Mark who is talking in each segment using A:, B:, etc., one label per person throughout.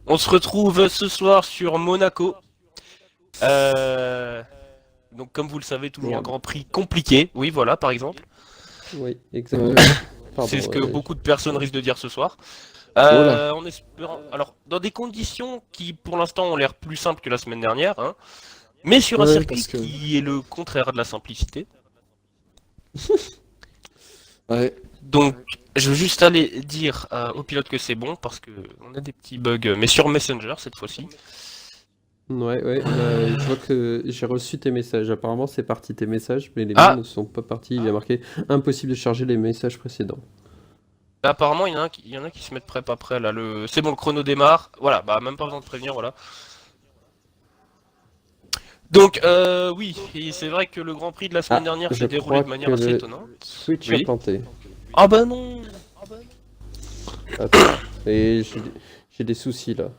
A: On se retrouve ce soir sur Monaco. Euh, Donc comme vous le savez, toujours un
B: Merde.
A: Grand Prix compliqué. Oui, voilà, par exemple.
B: Oui, exactement. Pardon.
A: C'est ce que beaucoup de personnes risquent de dire ce soir.
C: Oh là.
A: En espérant... Alors, dans des conditions qui, pour l'instant, ont l'air plus simples que la semaine dernière, hein, mais sur un
C: Ouais,
A: circuit
C: parce que.
A: qui est le contraire de la simplicité.
C: Ouais.
A: Donc, je veux juste aller dire au pilote que c'est bon, parce que on a des petits bugs, mais sur Messenger cette fois-ci.
B: Ouais, je vois que j'ai reçu tes messages. Apparemment, c'est parti tes messages, mais les miens
A: Ah,
B: ne sont pas partis. Il y a marqué impossible de charger les messages précédents.
A: apparemment, il y en a qui se mettent prêt pas prêt là. C'est bon, le chrono démarre. Voilà, bah même pas besoin de prévenir, voilà. Donc, oui, et c'est vrai que le Grand Prix de la semaine
B: Ah,
A: dernière
B: je
A: s'est déroulé
B: crois
A: de
B: que
A: manière assez
B: le
A: étonnante.
B: Twitch a
A: Oui.
B: planté.
A: Ah bah non.
B: Attends. Et j'ai des soucis là.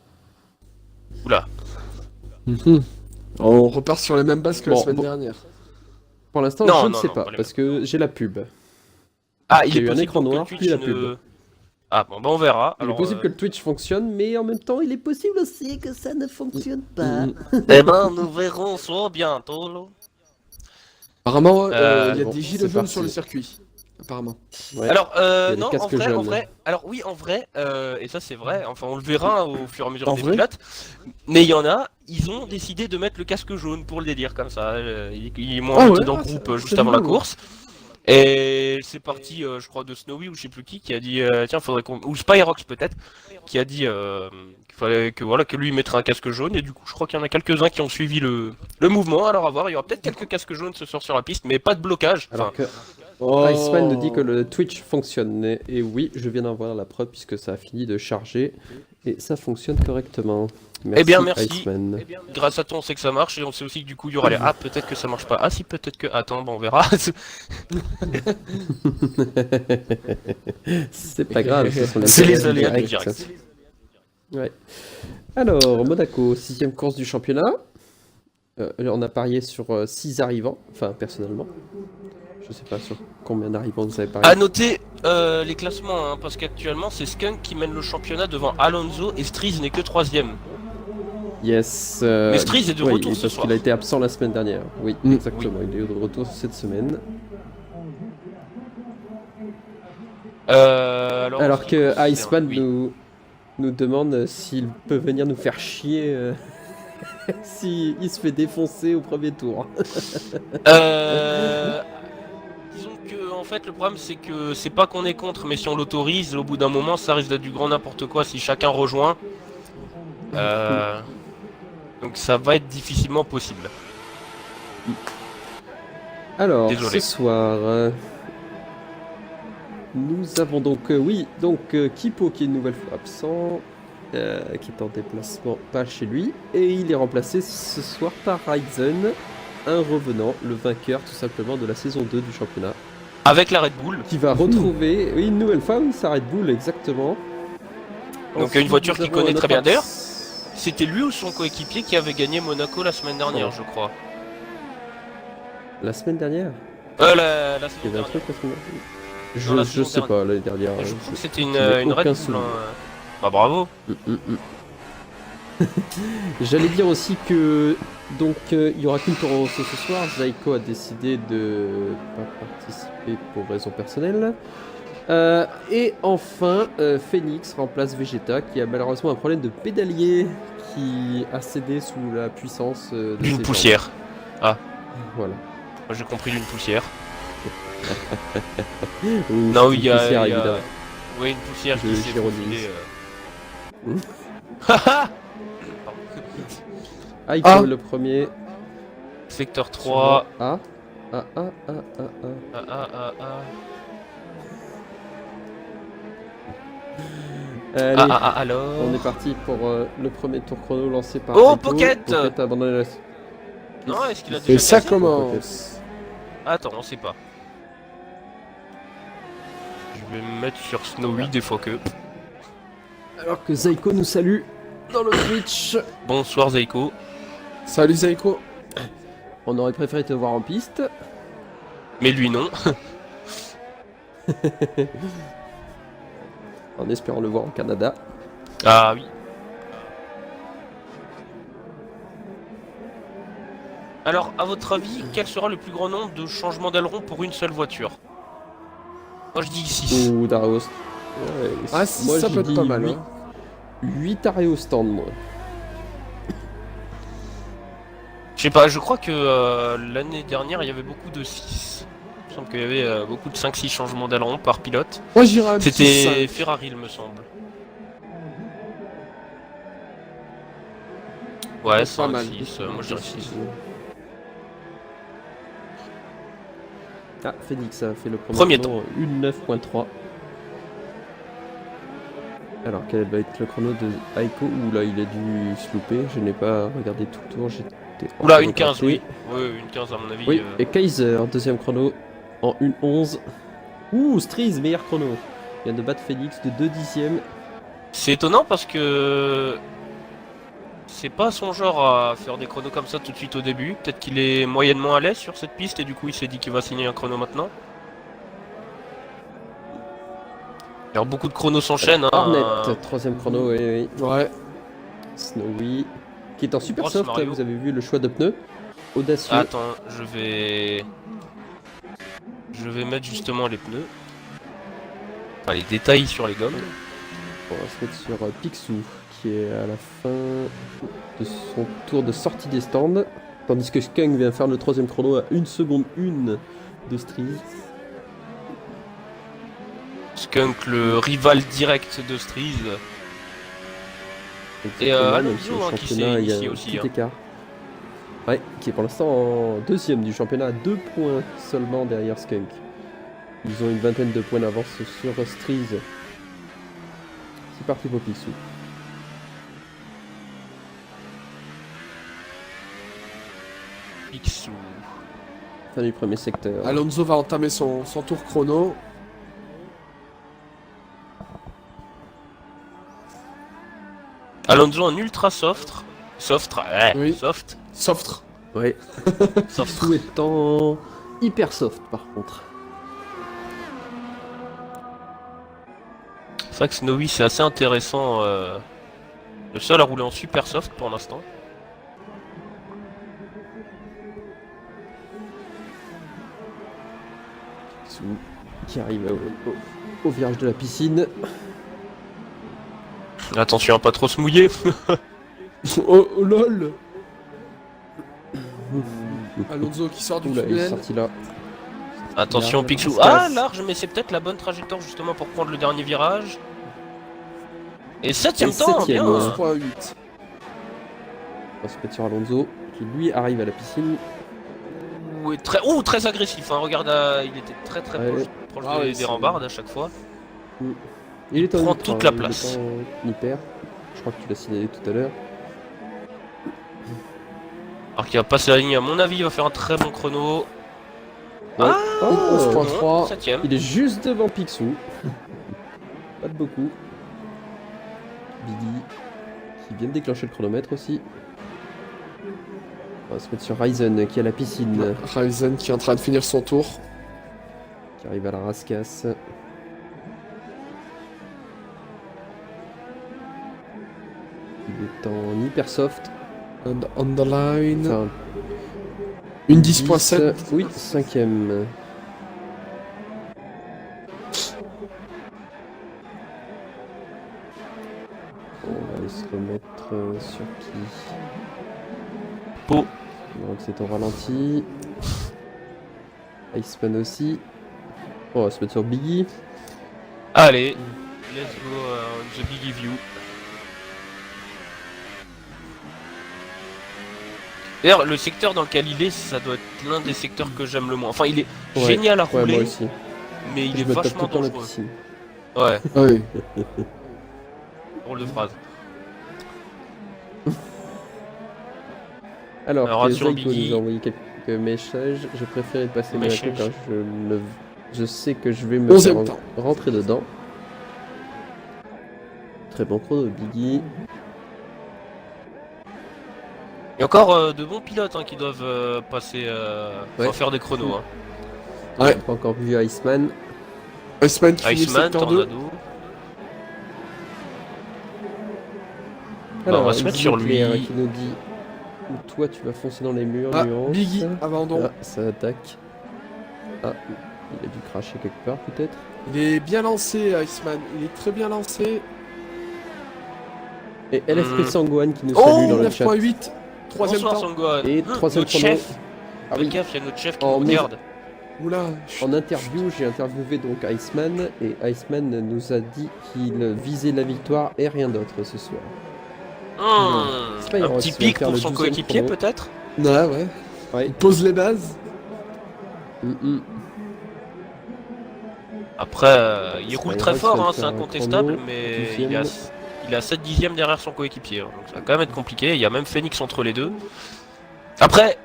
A: Oula.
C: Mhm. On repart sur les mêmes bases que la
B: Bon,
C: semaine
B: bon.
C: dernière.
B: Pour l'instant,
A: Non,
B: je ne
A: non,
B: sais
A: non,
B: pas,
A: pas les
B: parce que j'ai la pub.
A: Ah, il
B: J'ai
A: est
B: eu un
A: possible
B: écran
A: donc que le
B: noir, puis
A: Twitch
B: la
A: ne...
B: pub.
A: Ah bon, bah on verra.
B: Il est
A: Alors,
B: possible que le Twitch fonctionne, mais en même temps, il est possible aussi que ça ne fonctionne pas.
A: eh ben, nous verrons ça bientôt. Là.
C: Apparemment, il y a
B: Bon,
C: des
B: c'est
C: gilets jaunes sur le
B: parti.
C: circuit. Apparemment.
B: Ouais,
A: Alors,
B: il y a des
A: non,
B: casques jaunes.
A: alors oui, en vrai, et ça c'est vrai, enfin on le verra au fur et à mesure
C: En
A: des
C: vrai?
A: pilotes, mais il y en a, ils ont décidé de mettre le casque jaune pour le délire comme ça. Ils m'ont
C: Ah
A: invité
C: ouais,
A: dans le
C: ah,
A: groupe juste
C: c'est
A: avant la
C: rigolo.
A: course. Et c'est parti, je crois, de Snowy ou je sais plus qui a dit, tiens, faudrait qu'on. Ou Spyrox peut-être, qui a dit qu'il fallait que, voilà, que lui mettrait un casque jaune. Et du coup, je crois qu'il y en a quelques-uns qui ont suivi le mouvement. Alors à voir, il y aura peut-être quelques casques jaunes ce soir sur la piste, mais pas de blocage.
B: Alors
A: Enfin,
B: que Iceman nous dit que
C: Oh.
B: le Twitch fonctionne. Et oui, je viens d'en voir la preuve puisque ça a fini de charger. Et ça fonctionne correctement.
A: eh bien,
B: Merci
A: merci.
B: Iceman.
A: Grâce à toi, on sait que ça marche et on sait aussi que du coup, il y aura les. Ah, peut-être que ça marche pas. Ah, si, peut-être que. Attends, bon, on verra.
B: C'est pas grave, ce sont les
A: C'est les
B: aléas
A: aléas
B: du
A: du
B: direct.
A: direct.
B: Ouais. Alors, Monaco, sixième course du championnat. On a parié sur 6 arrivants, enfin personnellement. Je sais pas sur combien d'arrivants vous avez parié.
A: À noter les classements, hein, parce qu'actuellement, c'est Skunk qui mène le championnat devant Alonso et Striz n'est que troisième.
B: Yes.
A: Mais Striz est de
B: oui,
A: retour ce
B: parce
A: soir.
B: qu'il a été absent la semaine dernière. Oui,
C: Mm.
B: exactement. Il est de retour cette semaine. Alors
A: en ce qui
B: que
A: concerne-
B: Iceman
A: oui.
B: nous demande s'il peut venir nous faire chier s'il se fait défoncer au premier tour.
A: Disons que en fait le problème c'est que c'est pas qu'on est contre, mais si on l'autorise, au bout d'un moment ça risque d'être du grand n'importe quoi si chacun rejoint. Euh, Donc ça va être difficilement possible.
B: Alors,
A: Désolé.
B: ce soir, nous avons donc, Kipo qui est une nouvelle fois absent, qui est en déplacement pas chez lui, et il est remplacé ce soir par Ryzen, un revenant, le vainqueur tout simplement de la saison 2 du championnat,
A: Avec la Red Bull,
B: qui va retrouver, oui, une nouvelle fois, oui, sa Red Bull, exactement.
A: donc
B: Ensuite,
A: une voiture
B: nous
A: qu'il
B: avons
A: connaît très bien.
B: notre
A: D'ailleurs, c'était lui ou son coéquipier qui avait gagné Monaco la semaine dernière,
B: Oh.
A: je crois.
B: La semaine dernière,
A: La saison
B: il y avait un
A: dernière.
B: truc la semaine dernière.
A: Dans la
B: Je
A: saison
B: sais pas, l'année dernière.
A: Je crois que c'était
B: je n'ai
A: une Red
B: aucun
A: Bull.
B: souvenir.
A: Bah bravo.
B: J'allais dire aussi que il y aura qu'une tour ce soir. Zaiko a décidé de pas participer pour raisons personnelles. Et enfin, Phoenix remplace Vegeta qui a malheureusement un problème de pédalier qui a cédé sous la puissance de
A: D'une
B: ses
A: poussière.
B: jambes. Voilà.
A: Moi j'ai compris d'une poussière.
B: Oui,
A: Non,
B: c'est
A: il
B: une
A: y a.
B: poussière,
A: il y a-
B: évidemment.
A: Oui, une poussière qui s'est
B: J'ironise.
A: faufilée.
B: Hmm.
A: Haha.
B: Aiko
C: Ah.
B: le premier.
A: Secteur 3.
B: Ah.
A: Ah, ah, ah, ah.
B: Allez.
A: Ah, ah, ah, alors.
B: On est parti pour le premier tour chrono lancé par
A: Oh,
B: Aiko.
A: Pocket
B: Pocket a abandonné la...
A: Non, est-ce qu'il a déjà
C: Et ça
A: cassé
C: commence.
A: Attends, on sait pas. Je vais me mettre sur Snowy des fois que.
B: Alors que Zaiko nous salue dans le Twitch.
A: Bonsoir Zeiko.
C: Salut Zaiko.
B: On aurait préféré te voir en piste.
A: Mais lui non.
B: En espérant le voir au Canada.
A: Ah oui. Alors, à votre avis, quel sera le plus grand nombre de changements d'aileron pour une seule voiture? Moi, je dis 6.
B: Ou Darius. Ouais,
C: Ah,
B: moi,
C: ça
B: je
C: peut être
B: dis
C: pas mal.
B: 8,
C: Hein.
B: 8 arrêts au stand, moi.
A: Je sais pas, je crois que l'année dernière, il y avait beaucoup de 6. Il me semble qu'il y avait beaucoup de 5-6 changements d'aileron par pilote.
C: Moi, j'irais un petit
A: C'était
C: 5.
A: Ferrari, il me semble. Ouais,
C: Pas
A: 5,
C: mal.
A: 6. Moi, je dirais 6.
B: Ah, Phoenix a fait le
A: Premier
B: chrono une 9.3. Alors, quel va être le chrono de Aiko? Ouh là, il a dû se louper. Je n'ai pas regardé tout le tour. J'étais en
A: Oula,
B: train de
A: une 15,
B: gratter.
A: oui. Oui, une 15 à mon avis.
B: Oui, et Kaiser, deuxième chrono en 1.11. Ouh, Striz, meilleur chrono. Il vient de battre Phoenix de 2 dixièmes.
A: C'est étonnant parce que c'est pas son genre à faire des chronos comme ça tout de suite au début. Peut-être qu'il est moyennement à l'aise sur cette piste et du coup il s'est dit qu'il va signer un chrono maintenant. Alors beaucoup de chronos s'enchaînent. Hein.
B: Hornet, troisième chrono, oui, oui.
C: Ouais.
B: Snowy, qui est en super
A: Grosse
B: soft,
A: Mario.
B: vous avez vu le choix de pneus. Audacieux.
A: Attends, je vais mettre justement les pneus. Enfin les détails sur les gommes.
B: On va se mettre sur Picsou, qui est à la fin de son tour de sortie des stands. Tandis que Skunk vient faire le troisième chrono à 1 seconde 1 de Striz.
A: Skunk, le rival direct de Striz. Et
B: Exactement, même si
A: Alonso,
B: au
A: hein, qui
B: championnat,
A: s'est
B: il y a
A: initié
B: un
A: aussi,
B: petit
A: hein.
B: écart. Ouais, qui est pour l'instant en deuxième du championnat à 2 points seulement derrière Skunk. Ils ont une vingtaine de points d'avance sur Striz. C'est parti pour Picsou.
A: Picsou.
B: Fin du premier secteur.
C: Alonso va entamer son tour chrono.
A: Alonso en ultra soft. Soft, ouais,
C: Oui.
A: soft.
C: Soft.
B: Ouais.
A: Soft.
B: Picsou étant hyper soft par contre.
A: C'est vrai que Snowy c'est assez intéressant. Le seul à rouler en super soft pour l'instant.
B: Picsou qui arrive au virage de la piscine.
A: Attention à pas trop se mouiller.
C: Oh, oh, lol. Alonso qui sort du
B: Oula, il est
C: tunnel.
B: sorti là.
A: Attention
B: Large,
A: Picsou.
B: il se
A: Ah
B: casse.
A: large, mais c'est peut-être la bonne trajectoire justement pour prendre le dernier virage. Et septième
B: Et
A: temps,
B: septième,
A: bien.
B: ouais.
C: 11.8.
B: On va se mettre sur Alonso qui lui arrive à la piscine.
A: Très agressif. Hein. Regarde, il était très
B: Ouais.
A: proche
C: Ah ouais,
A: des
C: c'est-
A: rambardes à chaque fois.
B: Il est en
A: prend
B: ultra,
A: toute la
B: il est
A: place.
B: en hyper. Je crois que tu l'as signalé tout à l'heure.
A: Alors qu'il va passer la ligne, à mon avis, il va faire un très bon chrono. Ah,
B: Oh,
C: 11.3.
A: Septième.
B: il est juste devant Picsou. Pas de beaucoup. Biggie qui vient de déclencher le chronomètre aussi. On va se mettre sur Ryzen qui est à la piscine,
C: Ryzen qui est en train de finir son tour.
B: qui arrive à la rascasse. Il est en hyper soft.
C: And on the line.
B: Enfin,
C: Une 10.7.
B: Oui, cinquième. On va aller se remettre sur qui?
A: Po.
B: Donc c'est au ralenti. Iceman aussi. On va se mettre sur Biggie.
A: Allez, let's go on the big view. D'ailleurs, le secteur dans lequel il est, ça doit être l'un des secteurs que j'aime le moins. Enfin, il est
B: Ouais,
A: génial à
B: Ouais,
A: rouler,
B: moi aussi.
A: mais il
B: Je
A: est
B: me tape tout
A: vachement
B: le temps la
A: dangereux.
B: piscine.
A: Ouais,
C: Ah oui.
A: drôle de phrase.
B: Alors,
A: Alors,
B: que
A: attention,
B: Zaiko
A: Biggie.
B: nous a envoyé quelques messages. Je préfère passer Monaco
A: Messages.
B: car je sais que je vais me
C: 11e
B: faire
C: temps.
B: rentrer dedans. Très bon chrono, Biggie.
A: Il y a encore de bons pilotes hein, qui doivent passer,
B: Ouais.
A: faire des chronos. Hein.
B: On
C: Ouais.
B: n'a pas encore vu Iceman.
C: Iceman qui finit le
A: Iceman,
C: secteur 2.
A: Tornado.
B: Alors,
A: on va se mettre sur lui.
B: Claire qui nous dit Ou toi, tu vas foncer dans les murs,
C: Ah,
B: nuance.
C: Biggie, abandon.
B: Ah, ça attaque. Ah, il a dû cracher quelque part, peut-être.
C: Il est bien lancé, Iceman. Il est très bien lancé.
B: Et LFP Sangwan qui nous
C: Oh,
B: salue dans le chat.
C: 9.8. Troisième
A: Bonsoir
C: temps.
A: Sangwan.
B: Et troisième
A: notre
B: chrono.
A: chef.
B: Ah
A: Faites
B: oui.
A: gaffe, il y a notre chef qui
B: En
A: nous regarde.
C: Oula.
B: En interview, j'ai interviewé donc Iceman et Iceman nous a dit qu'il visait la victoire et rien d'autre ce soir. C'est pas
A: Un
B: grave,
A: petit
B: tu vas
A: pic
B: faire
A: pour
B: le
A: son
B: 12e
A: coéquipier
B: chrono.
A: peut-être.
C: Ouais.
B: Ouais.
C: Il pose les bases.
A: Après, il roule très
B: Spyrox
A: fort,
B: va
A: hein,
B: faire
A: c'est
B: un
A: incontestable,
B: chrono,
A: mais
B: deuxième.
A: il a 7 dixièmes derrière son coéquipier, hein, donc ça va quand même être compliqué. Il y a même Phoenix entre les deux. Après,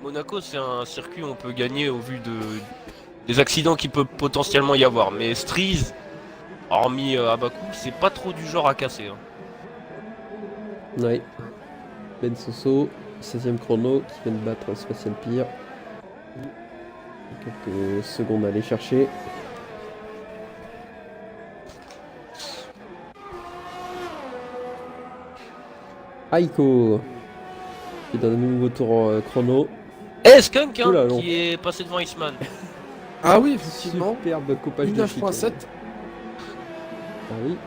A: Monaco c'est un circuit où on peut gagner au vu des accidents qu'il peut potentiellement y avoir, mais Striz, hormis à Bakou, c'est pas trop du genre à casser. Hein.
B: Ouais. Ben Soso, 16ème chrono, qui vient de battre Spatial Pire. Quelques secondes à aller chercher. Aiko, qui est dans un nouveau tour chrono.
A: Eh, Skunk, hein,
B: Oula, long.
A: qui est passé devant Iceman.
C: Ah oui, effectivement.
B: Superbe coupage de
C: 9.7.
B: Ah oui.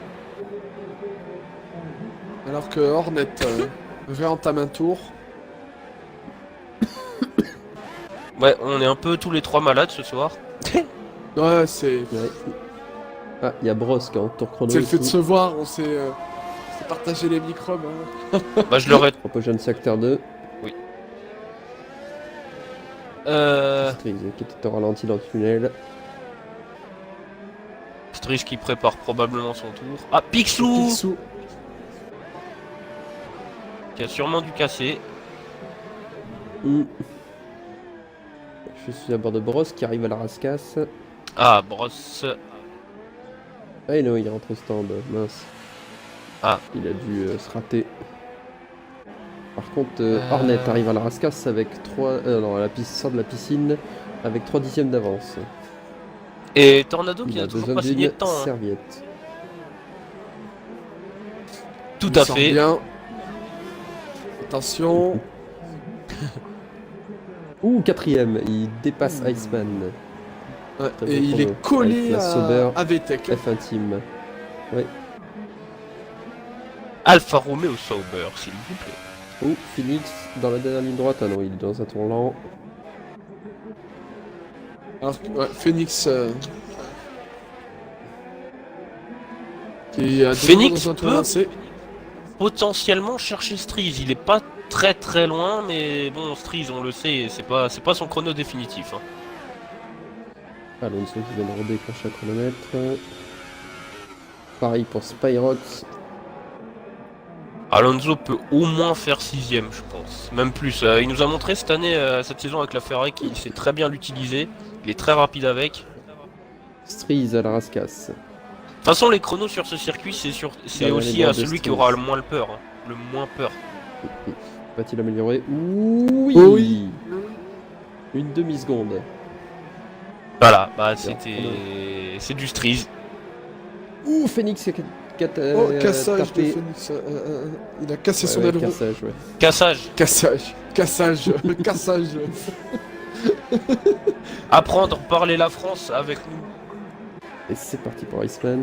C: Alors que Hornet réentame un tour.
A: Ouais, on est un peu tous les trois malades ce soir.
C: Ouais, c'est
B: Ouais. Ah, il y a Brosk en tour chrono.
C: le fait de
B: ici.
C: se voir. On s'est partagé les microbes. Hein.
A: Bah je leur ai...
B: Propogène Secteur 2. Striz qui était au ralenti dans le tunnel.
A: Striz qui prépare probablement son tour. Ah, Picsou
C: Picsou.
A: qui a sûrement dû casser.
B: Je suis à bord de Brosk qui arrive à la rascasse.
A: Ah, Brosse.
B: Ah non, il rentre au stand, mince.
A: Ah.
B: Il a dû se rater. Par contre, Hornet arrive à la rascasse avec 3... non, à la sort de la piscine avec 3 dixièmes d'avance.
A: Et Tornado qui
B: Il
A: n'a
B: a
A: toujours
B: besoin
A: pas signé de
B: d'une
A: temps. Hein.
B: serviette.
A: Tout
C: Il
A: à
C: sort
A: fait.
C: bien. Attention.
B: Ouh, 4ème, il dépasse Iceman.
C: Ouais,
B: Très
C: et
B: bon
C: il
B: chrono.
C: est collé
B: Avec la Sauber.
C: à VTech.
B: F intime.
A: Alfa Romeo Sauber, s'il vous plaît.
B: Ouh, Phoenix dans la dernière ligne droite. Ah non, il est dans un tour lent.
C: Alors que, ouais, Phoenix qui a
A: Phoenix
C: dans un tour
A: peut-
C: lancé.
A: Potentiellement chercher Striz. Il est pas très loin, mais bon, Striz, on le sait, c'est pas son chrono définitif. Hein.
B: Alonso qui vient de redéclencher un chronomètre. Pareil pour Spyrox.
A: Alonso peut au moins faire 6ème, je pense. Même plus. Il nous a montré cette année, cette saison avec la Ferrari, qu'il sait très bien l'utiliser. Il est très rapide avec.
B: Striz à la rascasse.
A: De toute façon, les chronos sur ce circuit, c'est
B: Dans
A: aussi
B: les
A: à
B: bords de
A: celui qui
B: Striz.
A: aura le moins peur. Hein. Le moins peur.
B: Va-t-il améliorer? Oui,
C: Oui.
B: Une demi-seconde.
A: Voilà, bah
B: Bien.
A: c'est du Striz.
B: Ouh, Phoenix qui a
C: Oh, cassage de
B: tapé.
C: Phoenix. Il a cassé
B: Ouais,
C: son
B: ouais,
C: aileron.
B: cassage, ouais.
A: Cassage.
C: Cassage. Cassage.
A: Apprendre, parler la France avec nous.
B: Et c'est parti pour Iceman.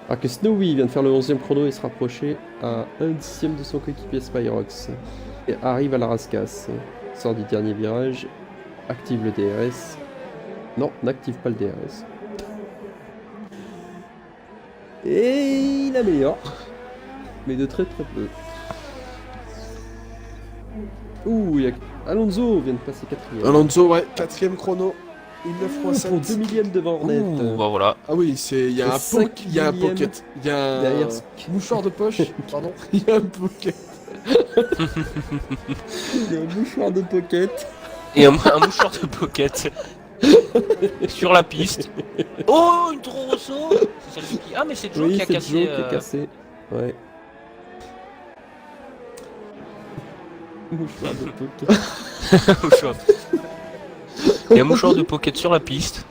B: Alors que Snowy vient de faire le 11ème chrono et se rapprocher à 1 dixième de son coéquipier Spyrox. Et arrive à la rascasse. Sort du dernier virage. Active le DRS. Non, n'active pas le DRS. Et il améliore. Mais de très peu. Ouh, Alonso vient de passer 4ème.
C: Alonso, ouais, 4ème chrono. Une
B: Pour 2
C: 9.7.
B: millièmes devant Hornet.
A: Ouh, bah voilà.
C: Ah oui, il y a
B: Et
C: un
B: 5
C: il y a un
B: millième
C: pocket. Il y a un
B: derrière.
C: mouchoir de poche. Pardon. Il y a un pocket.
B: Il y a un mouchoir de pocket.
A: Et un mouchoir de pocket. Sur la piste. Oh, une Toro Rosso. C'est celle qui... Ah, mais c'est Joe
B: Oui,
A: qui a
B: c'est
A: cassé.
B: Joe qui a cassé. Ouais. Mouchoir de pocket.
A: mouchoir. Il y a un mouchoir de pocket sur la piste.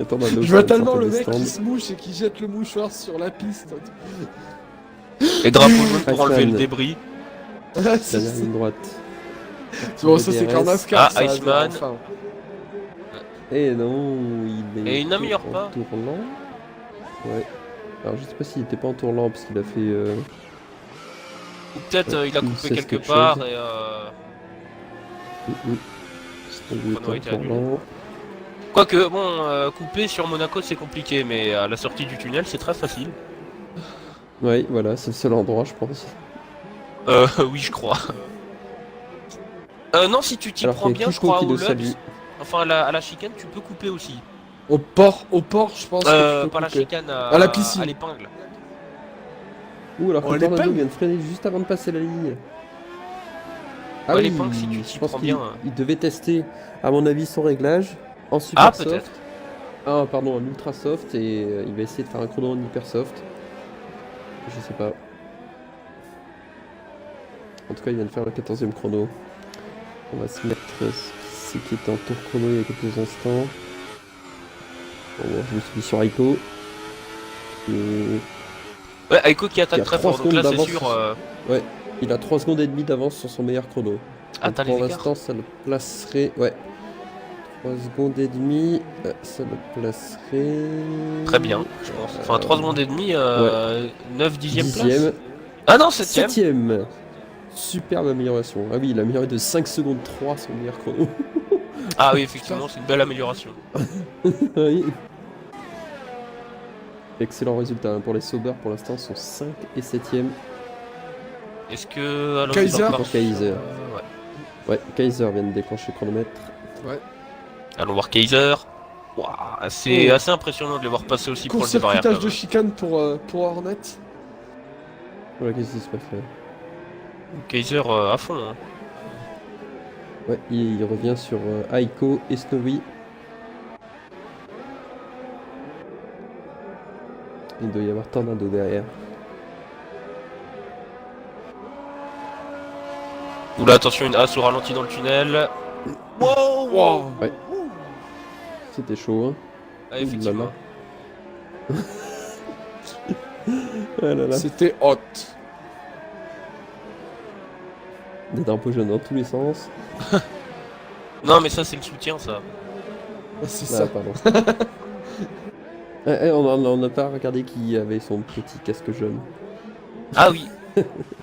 B: Tornado,
C: Je vois
B: qui
C: tellement
B: sortent
C: le
B: des
C: mec qui
B: stands.
C: se mouche et qui jette le mouchoir sur la piste.
A: Et drapeau jaune pour
B: Iceman.
A: enlever le débris.
C: Ouais, c'est
B: Dernière ligne droite.
C: bon, ça c'est
B: DRS.
C: qu'en NASCAR,
A: Ah,
C: ça,
A: Iceman.
C: enfin.
B: Et non, il est
A: Et il n'améliore
B: en
A: pas.
B: tourlant. Ouais. Alors je sais pas s'il était pas en tourlant parce qu'il a fait...
A: Ou peut-être il a
B: Ou
A: coupé
B: c'est
A: quelque
B: quelque
A: part
B: chose.
A: et
B: Il
A: chrono a
B: était
A: été
B: en tourlant.
A: Quoique, bon, couper sur Monaco c'est compliqué, mais à la sortie du tunnel c'est très facile.
B: Ouais, voilà, c'est le seul endroit, je pense.
A: Oui, je crois. Non, si tu t'y
B: Alors
A: prends
B: qu'il y a
A: bien, je
B: Kiko
A: crois,
B: qui
A: au
B: le
A: Lux,
B: salue.
A: enfin à la chicane, tu peux couper aussi.
C: Au port, je pense que tu peux
A: Pas la
C: couper.
A: chicane,
C: À la piscine.
A: à l'épingle.
B: Ouh, alors que
C: Oh,
B: le Tornado
C: l'épingle.
B: vient de freiner juste avant de passer la ligne. Ah
A: Ouais,
B: oui,
A: l'épingle, si tu t'y
B: je pense
A: prends
B: qu'il
A: bien.
B: il devait tester, à mon avis, son réglage en super
A: Ah,
B: soft.
A: peut-être.
B: Ah, pardon, en ultra soft et il va essayer de faire un chrono en hyper soft. Je sais pas. En tout cas, il vient de faire le 14e chrono. On va se mettre ce qui était en tour chrono il y a quelques instants. Bon, je me suis mis sur Aiko. Et
A: Ouais, Aiko qui
B: Qui
A: attaque
B: a
A: très
B: 3
A: fort, donc là
B: secondes
A: c'est
B: d'avance.
A: sûr.
B: ouais, il a 3 secondes et demie d'avance sur son meilleur chrono.
A: Ah,
B: Donc,
A: t'as les
B: pour
A: écarts.
B: l'instant, ça le placerait. Ouais. 3 secondes et demie, ça le placerait.
A: Très bien, je pense. Enfin, 3 secondes et demie, 9 dixièmes place.
B: 10e.
A: Ah non, 7ème.
B: 7ème. Superbe amélioration. Ah oui, il a amélioré de 5 secondes 3 son meilleur chrono.
A: Ah oui, effectivement, c'est une belle amélioration.
B: Oui. Excellent résultat hein. Pour les Sauber pour l'instant sont 5 et 7ème.
A: Est-ce que Alonso
C: Kaiser
A: part
B: Pour
A: sur-
B: Kaiser.
A: Ouais.
B: Ouais, Kaiser vient de déclencher le chronomètre.
C: Ouais.
A: Allons voir Kaiser. Ouah, c'est
C: Oh.
A: assez impressionnant de les voir passer aussi proche des barrières.
C: Court-circuitage
A: quand
C: de
A: même.
C: chicane pour Hornet.
B: Voilà, qu'est-ce qui se passe là?
A: Kaiser à fond. Hein.
B: Ouais, il revient sur Aiko et Snowy. Il doit y avoir Tornado derrière.
A: Oula, attention, une As au ralenti dans le tunnel. Wow,
C: Wow.
B: Ouais. C'était chaud, hein.
A: Ah, effectivement.
B: Ah là là.
C: C'était hot.
B: Des drapeaux jaunes dans tous les sens.
A: Non, mais ça, c'est le soutien, ça.
C: C'est
B: Ah,
C: ça.
B: pardon. On n'a pas regardé qui avait son petit casque jaune.
A: Ah oui.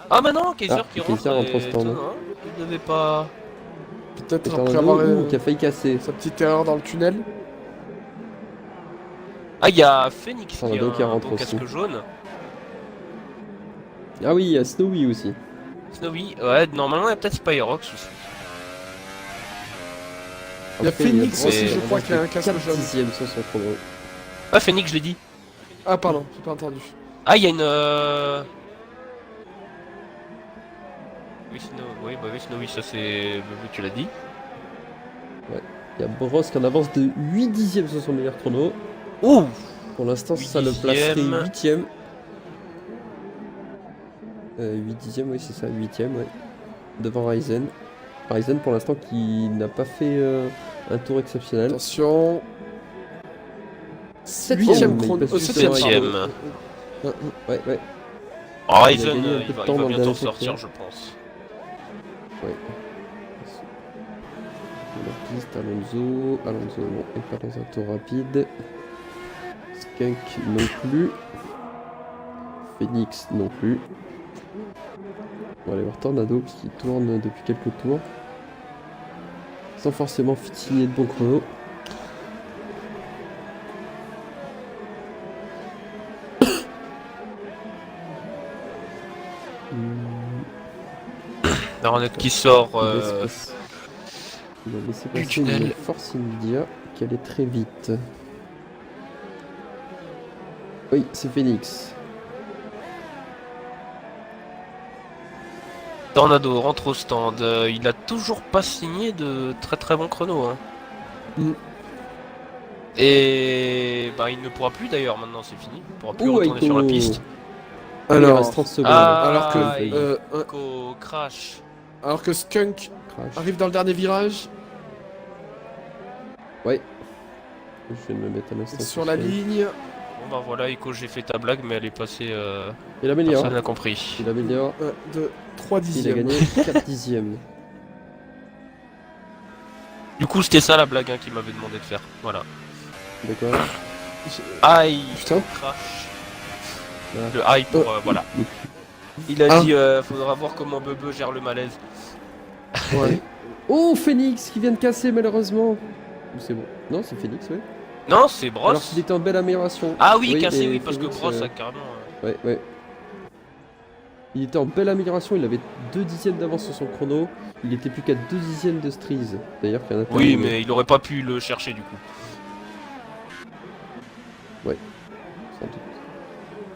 A: Ah, bah non, Kaiser
B: Ah,
A: qui
B: Kaiser
A: rentre.
B: rentre au stand.
A: étonnant, hein. Il devait pas.
C: Peut-être
B: Et
C: après
B: Tornado,
C: avoir
B: qui a failli casser.
C: sa petite erreur dans le tunnel.
A: Ah, il y a Phoenix
B: Tornado qui
A: qui a un
B: rentre
A: beau
B: aussi.
A: casque jaune.
B: Ah oui, il y a Snowy aussi.
A: Snowy, ouais, normalement, il y a peut-être Spyrox aussi.
C: Il y a
B: Après,
C: Phoenix
B: Bros
A: aussi,
B: qui
A: je
C: crois, qui a un casque
B: 4
C: jaune.
B: dixièmes sur son chrono.
A: Ah, Phoenix, je l'ai dit.
C: Ah pardon, j'ai pas entendu.
A: Ah, il y a une. Oui, Snowy, ça c'est. Tu l'as dit.
B: Il y a Bros qui en avance de 8 dixièmes sur son meilleur chrono.
A: Ouh.
B: Pour l'instant,
A: 8
B: ça le placerait
A: dixièmes.
B: 8ème. 8 dixièmes, oui, c'est ça, 8ème, ouais. Devant Ryzen. Ryzen, pour l'instant, qui n'a pas fait un tour exceptionnel.
C: Attention.
B: Septième,
C: Huitième
B: mais il
C: chrono.
B: passe juste
C: Septième.
B: devant
A: Septième.
C: pardon.
B: Ouais, ouais.
A: Oh,
B: Il a
A: Ryzen,
B: gagné un peu
A: il
B: de
A: va
B: temps dans le
A: bientôt
B: dernier
A: sortir,
B: secteur.
A: je pense.
B: Ouais. La piste, Alonso. Alonso, non, il n'est pas dans un tour rapide. Skunk non plus. Phoenix non plus. On va aller voir Tornado parce qu'il tourne depuis quelques tours. Sans forcément signer de bon chrono.
A: Hornet qui sort.
B: Il a laissé
A: du
B: passer
A: tunnel.
B: une Force India qui allait très vite. Oui, c'est Phoenix.
A: Tornado rentre au stand. Il a toujours pas signé de très très bon chrono. Hein.
C: Mm.
A: Et bah il ne pourra plus d'ailleurs maintenant, c'est fini. Il pourra plus
B: Ouh,
A: retourner sur la
B: Aiko.
A: piste.
B: Il
C: Alors,
B: reste 30 secondes.
C: alors que,
A: Aïe.
C: un-
A: Aiko crash.
C: alors que Skunk
B: Crash.
C: arrive dans le dernier virage.
B: Ouais. Je vais me mettre un instant.
C: Sur la ligne.
A: Bon bah voilà, Echo, j'ai fait ta blague, mais elle est passée.
B: Il améliore.
A: Personne n'a compris.
B: Il améliore.
C: De 3
B: Il a
C: dixièmes.
B: gagné 4 dixièmes.
A: Du coup, c'était ça la blague hein, qu'il m'avait demandé de faire. Voilà.
B: D'accord.
A: Aïe.
C: Putain.
A: Crash.
B: Ah.
A: Le aïe pour voilà. Il a
C: Ah.
A: dit faudra voir comment Bebe gère le malaise.
C: Ouais.
B: Oh, Phoenix qui vient de casser malheureusement. Ou c'est bon. Non, c'est Phoenix, ouais.
A: Non, c'est Bros.
B: Alors qu'il était en belle amélioration.
A: Ah oui, cassé,
B: et
A: oui, parce que
B: Phoenix,
A: Bros a carrément.
B: Ouais, ouais. Il était en belle amélioration, il avait 2 dixièmes d'avance sur son chrono. Il était plus qu'à 2 dixièmes de Striz. D'ailleurs, qu'il y en a
A: Oui,
B: terminé.
A: mais il aurait pas pu le chercher du coup.
B: Sans doute.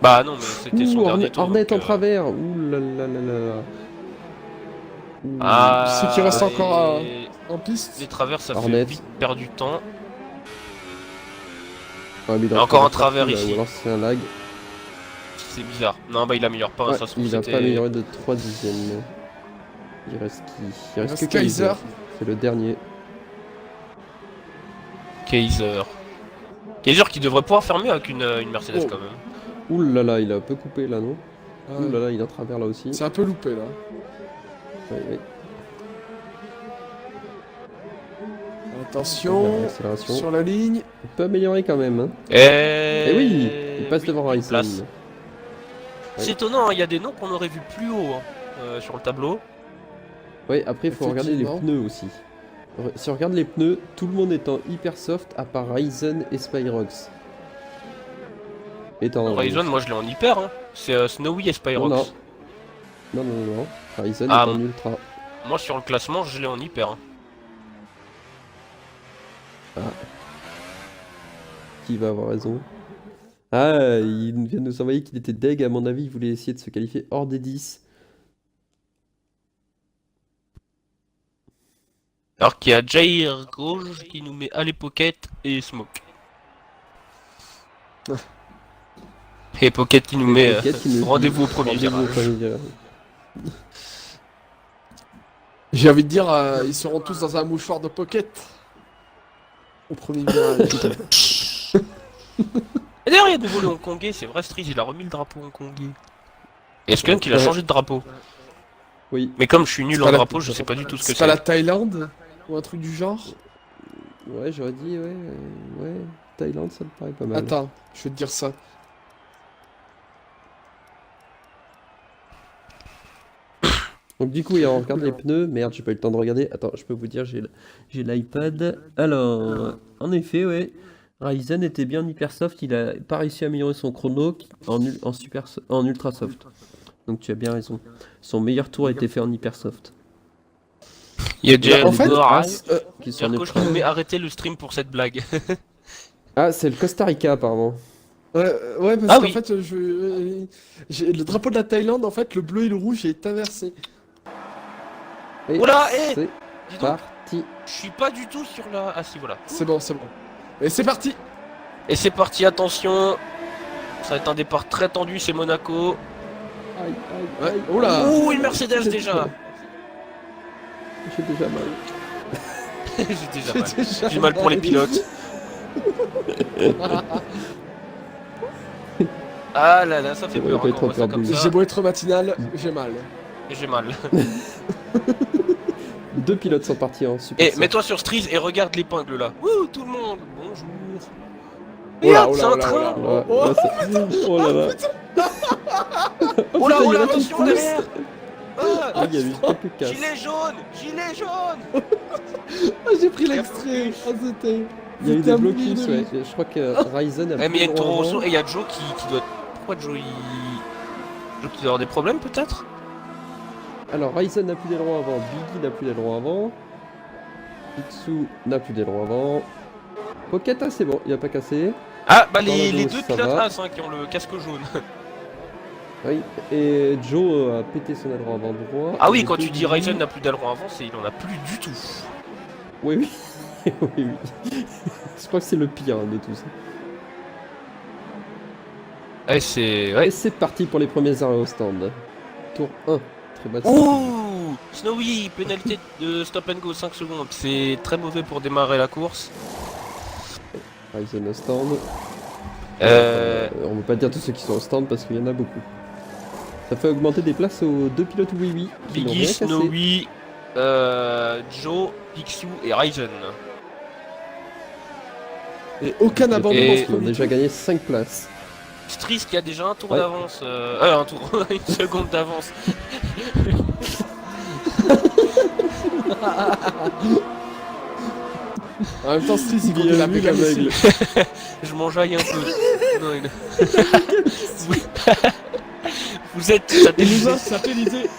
A: Bah non, mais c'était son
B: Ouh,
A: dernier tour.
B: Hornet
A: donc,
B: en travers. Ouh là là là là. Ouh.
A: Ah.
C: C'est qu'il reste encore
A: et-
C: en piste.
A: Les travers, ça
B: Hornet.
A: fait vite perdre du temps.
B: Ah, mais il a
A: Encore un
B: travers
A: travers
B: partout, là,
A: ici.
B: Ou alors c'est un lag.
A: C'est bizarre. Non, bah il améliore pas.
B: Ouais,
A: ça se trouve,
B: il a pas
A: c'était
B: amélioré de 3 dixièmes. Il reste qui? Il reste
C: reste
B: que Kaiser.
C: Kaiser.
B: C'est le dernier.
A: Kaiser. Kaiser qui devrait pouvoir faire mieux avec une Mercedes
C: Oh.
A: quand même.
B: Ouh là là, il a un peu coupé là, non?
C: Ah,
B: Ouh là là, il est en travers là aussi.
C: c'est un peu loupé là.
B: Ouais, ouais.
C: Attention.
B: Accélération.
C: Sur la ligne.
B: Il peut améliorer quand même. Hein.
A: Et
B: oui, il passe
A: oui,
B: devant
A: une
B: Ryzen.
A: place.
B: Ouais.
A: C'est étonnant, hein, il y a des noms qu'on aurait vu plus haut hein, sur le tableau.
B: Ouais, après il faut regarder les
C: Effectivement.
B: pneus aussi. Si on regarde les pneus, tout le monde est en hyper soft à part Ryzen et Spyrox. Est en
A: Ryzen, moi je l'ai en hyper. Hein. C'est Snowy et Spyrox.
B: Non, non, non, non. Ryzen
A: Ah,
B: est en
A: bon.
B: ultra.
A: Moi sur le classement, je l'ai en hyper. Hein.
B: Qui va avoir raison? Ah, il vient de nous envoyer qu'il était deg, à mon avis, il voulait essayer de se qualifier hors des 10.
A: Alors qu'il y a Jair Gauge qui nous met Alley Pocket et Smoke. Et Pocket qui nous met
B: Pocket qui nous dit
A: rendez-vous au premier
B: rendez-vous au
A: virage.
B: premier virage.
C: J'ai envie de dire, ils seront tous dans un mouchoir de pocket. Au premier virage.
A: Et d'ailleurs, il y a de nouveau le hongkongais, c'est vrai, Striz, il a remis le drapeau hongkongais. Et Skunk, il a
B: Ouais.
A: changé de drapeau.
B: Oui,
A: Mais comme je suis nul
C: C'est
A: en
C: pas la-
A: drapeau, je sais pas du tout ce que
C: C'est pas
A: c'est.
C: la Thaïlande ou un truc du genre.
B: ouais, j'aurais dit, ouais, Thaïlande, ça me paraît pas mal.
C: Attends, je vais te dire ça.
B: Donc du coup, on regarde les pneus. Merde, j'ai pas eu le temps de regarder. Attends, je peux vous dire, j'ai l'iPad. Alors, en effet, ouais. Ryzen était bien hyper soft. Il a pas réussi à améliorer son chrono en ultra soft. Donc tu as bien raison. Son meilleur tour a été fait en hyper soft.
A: Il y a Jair
C: En fait,
A: Gauge
B: Qui sont en
A: qui
B: ultra.
A: nous met arrêter le stream pour cette blague.
B: Ah, c'est le Costa Rica apparemment.
C: ouais, parce
A: Ah
C: qu'en
A: oui.
C: fait, le drapeau de la Thaïlande, en fait, le bleu et le rouge est inversé.
B: Et
A: Oula,
B: c'est
A: dis donc,
B: parti.
A: je suis pas du tout sur la... Ah si, voilà.
C: C'est bon, c'est bon. Et c'est parti.
A: Et c'est parti, attention. Ça va être un départ très tendu, c'est Monaco.
B: Aïe, aïe,
C: Ouais.
B: aïe.
C: Oula.
A: Ouh, une Mercedes déjà.
B: J'ai déjà mal.
A: J'ai déjà mal. J'ai mal pour les pilotes. Ah là là, ça fait
B: Ça
A: peur
B: va
A: hein,
B: pas
A: quand on
B: être
A: voit ça comme
B: perdu.
A: ça.
C: J'ai beau être matinal, j'ai mal.
A: Et j'ai mal.
B: Deux pilotes sont partis en super.
A: Et
B: soft.
A: mets-toi sur Striz et regarde l'épingle là. Wouh, tout le monde. Bonjour.
C: Oh là,
A: Regarde,
C: oh
A: c'est
C: là,
A: un
C: oh là,
A: train.
C: oh là.
B: Ouais, c'est- oh là là.
A: Oh là,
B: putain,
A: oh
B: il y en
A: là,
B: a qui
A: attention
B: poussent.
A: derrière. Ah,
B: Ah, il y a eu quelques casses.
A: gilet jaune, gilet jaune.
C: Ah, j'ai pris l'extrait. Ah, c'était.
B: Il y a eu des
C: Putain,
B: blocus,
C: mille.
B: ouais. Je crois que Ryzen a
A: Eh, mais il y a
B: plus
A: une
B: le droit
A: Toro Rosso
B: avant.
A: et il y a Joe qui doit. Pourquoi Joe il. Joe qui doit avoir des problèmes peut-être.
B: Alors, Ryzen n'a plus d'aileron avant, Biggie n'a plus d'aileron avant, Pitsu n'a plus d'aileron avant, Pocket, c'est bon, il a pas cassé.
A: Ah bah
B: Dans la
A: les
B: dose,
A: deux
B: ça
A: pilotes
B: va.
A: As hein, qui ont le casque jaune.
B: Oui, et Joe a pété son aileron avant droit.
A: Ah oui,
B: Et
A: quand tu dis
B: Biggie-
A: Ryzen n'a plus d'aileron avant, c'est il en a plus du tout.
B: Oui, oui. oui, oui. Je crois que c'est le pire de tout ça.
A: Ouais, c'est. Ouais.
B: Et c'est parti pour les premiers arrêts au stand. Tour 1. Très bonne
A: Ouh, Snowy, pénalité de stop and go 5 secondes. C'est très mauvais pour démarrer la course.
B: Ryzen au stand. On va pas dire tous ceux qui sont au stand parce qu'il y en a beaucoup. Ça fait augmenter des places aux deux pilotes oui oui. qui n'ont
A: Biggie,
B: rien cassé.
A: Snowy, Joe, Pixiu et Ryzen.
C: Et aucun abandon
A: Et-
C: dans
B: Ils
C: ce
B: ont
C: comité.
B: déjà gagné 5 places.
A: Stris qui a déjà un tour
B: Ouais.
A: d'avance. Un tour, une seconde d'avance.
C: En même temps, Steve, il
B: Bien
C: conduit la
B: vu,
C: Mégane
B: l'aveugle.
C: aussi.
A: Je m'enjaille un peu. Non, Vous êtes
C: Il nous
A: satellisé.
C: a satellisé.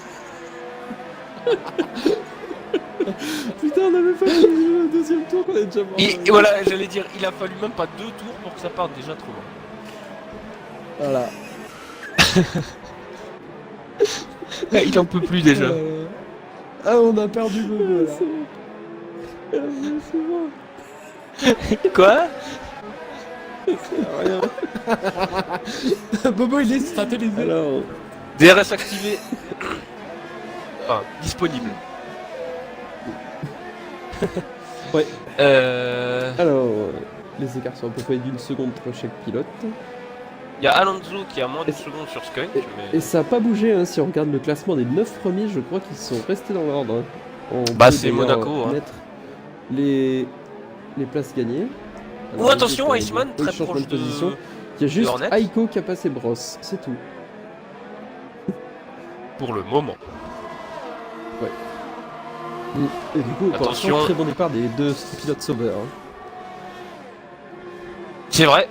B: Putain, on avait pas fait le deuxième tour qu'on est déjà mort.
A: Et voilà, j'allais dire, il a fallu même pas 2 tours pour que ça parte déjà trop loin.
B: Voilà.
A: Il en peut plus déjà.
C: Ah, on a perdu Bobo là.
B: C'est bon.
A: Quoi?
B: Rien.
C: Bobo, il est satellisé.
B: Alors,
A: DRS activé. Enfin, disponible.
B: Ouais.
A: Euh...
B: les écarts sont à peu près d'une seconde entre chaque pilote.
A: Il y a Alonso qui a moins d'une seconde sur Skunk, mais...
B: Et ça a pas bougé, hein, si on regarde le classement des 9 premiers, je crois qu'ils sont restés dans l'ordre. Hein. On
A: Bah,
B: peut
A: c'est
B: d'ailleurs
A: Monaco, hein.
B: mettre les places gagnées.
A: Oh, attention,
B: il y a
A: Iceman,
B: peu de
A: très
B: changement
A: proche
B: de position.
A: de...
B: Il y a juste
A: Hornet.
B: Aiko qui a passé Brosse, c'est tout.
A: Pour le moment.
B: Et du coup, pour
A: Attention.
B: l'instant, très bon départ des deux pilotes sauveurs. Hein.
A: C'est vrai.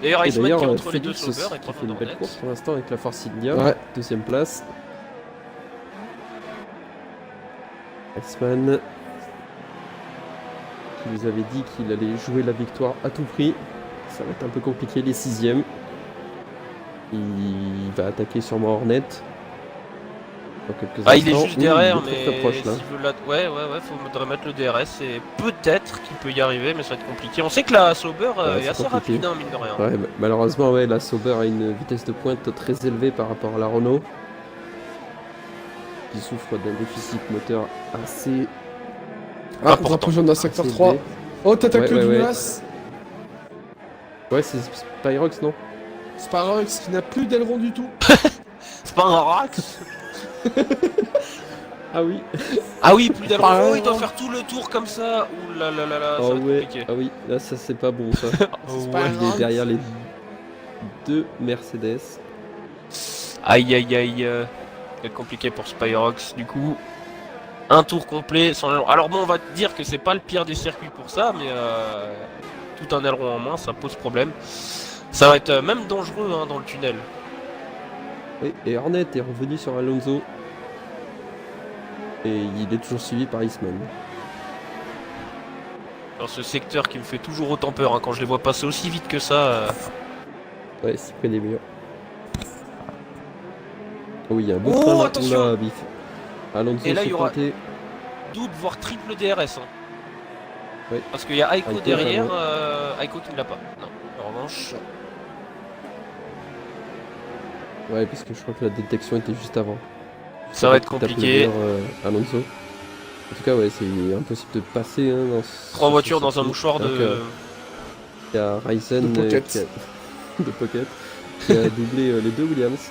A: D'ailleurs,
B: Et
A: Iceman
B: d'ailleurs,
A: qui est entre les deux
B: Félix
A: sauveurs et
B: qui
A: trois
B: fait une belle
A: Hornet.
B: course pour l'instant avec la Force India.
C: Ouais.
B: Deuxième place. Iceman qui nous avait dit qu'il allait jouer la victoire à tout prix. Ça va être un peu compliqué, les sixièmes. Il va attaquer sûrement Hornet. Dans quelques
A: Ah, il est
B: instants.
A: juste
B: Oui,
A: derrière,
B: il est
A: mais
B: très, très proche là.
A: s'il veut ouais, faudrait mettre le DRS et peut-être qu'il peut y arriver, mais ça va être compliqué. On sait que la Sauber
B: Ouais,
A: est
B: c'est
A: assez
B: compliqué.
A: rapide, hein, mine de rien.
B: Ouais, malheureusement, ouais, la Sauber a une vitesse de pointe très élevée par rapport à la Renault. Qui souffre d'un déficit moteur assez
C: Ah,
A: Important.
C: drapeau jaune dans le secteur
B: assez
C: 3.
B: élevé.
C: Oh, t'attaques
B: Ouais,
C: le
B: ouais,
C: Douglas.
B: Ouais, c'est Spyrox, non?
C: Sparrox qui n'a plus d'aileron du tout.
A: C'est pas un Rax.
B: Ah oui.
A: Ah oui, plus d'aileron.
C: Ah,
A: Oh, il doit
C: non.
A: faire tout le tour comme ça. Ouh là là là là, ça
B: Oh
A: va être
B: ouais.
A: compliqué.
B: Ah oui, là ça c'est pas bon ça.
A: Oh,
C: pas
A: ouais.
B: Il est derrière les deux Mercedes.
A: Aïe aïe aïe. Ça va être compliqué pour Spyrox du coup. Un tour complet sans aileron. Alors bon, on va te dire que c'est pas le pire des circuits pour ça, mais tout un aileron en moins, ça pose problème. Ça va être même dangereux hein, dans le tunnel.
B: Oui, et Hornet est revenu sur Alonso. Et il est toujours suivi par Eastman.
A: Dans ce secteur qui me fait toujours autant peur hein, quand je les vois passer aussi vite que ça.
B: Ouais, c'est près des murs. Oh oui, il y a un beau
A: Oh,
B: train là.
A: attention.
B: Oula, bif. Alonso
A: Et là,
B: s'est
A: il y aura-
B: planté.
A: Double voire triple DRS. Hein.
B: Oui.
A: Parce qu'il y a Aiko
B: Aiko,
A: derrière,
B: ouais.
A: Aiko qui ne l'a pas. Non, en revanche.
B: Ouais, parce que je crois que la détection était juste avant.
A: Ça va être
B: Tape le
A: compliqué.
B: mur, Alonso. En tout cas, ouais, c'est impossible de passer hein, dans ce.
A: Trois voitures dans un
B: circuit.
A: mouchoir
B: Alors
A: de.
B: que Il y a Ryzen
C: De Pocket.
B: qui a... de Pocket qui a doublé les deux Williams.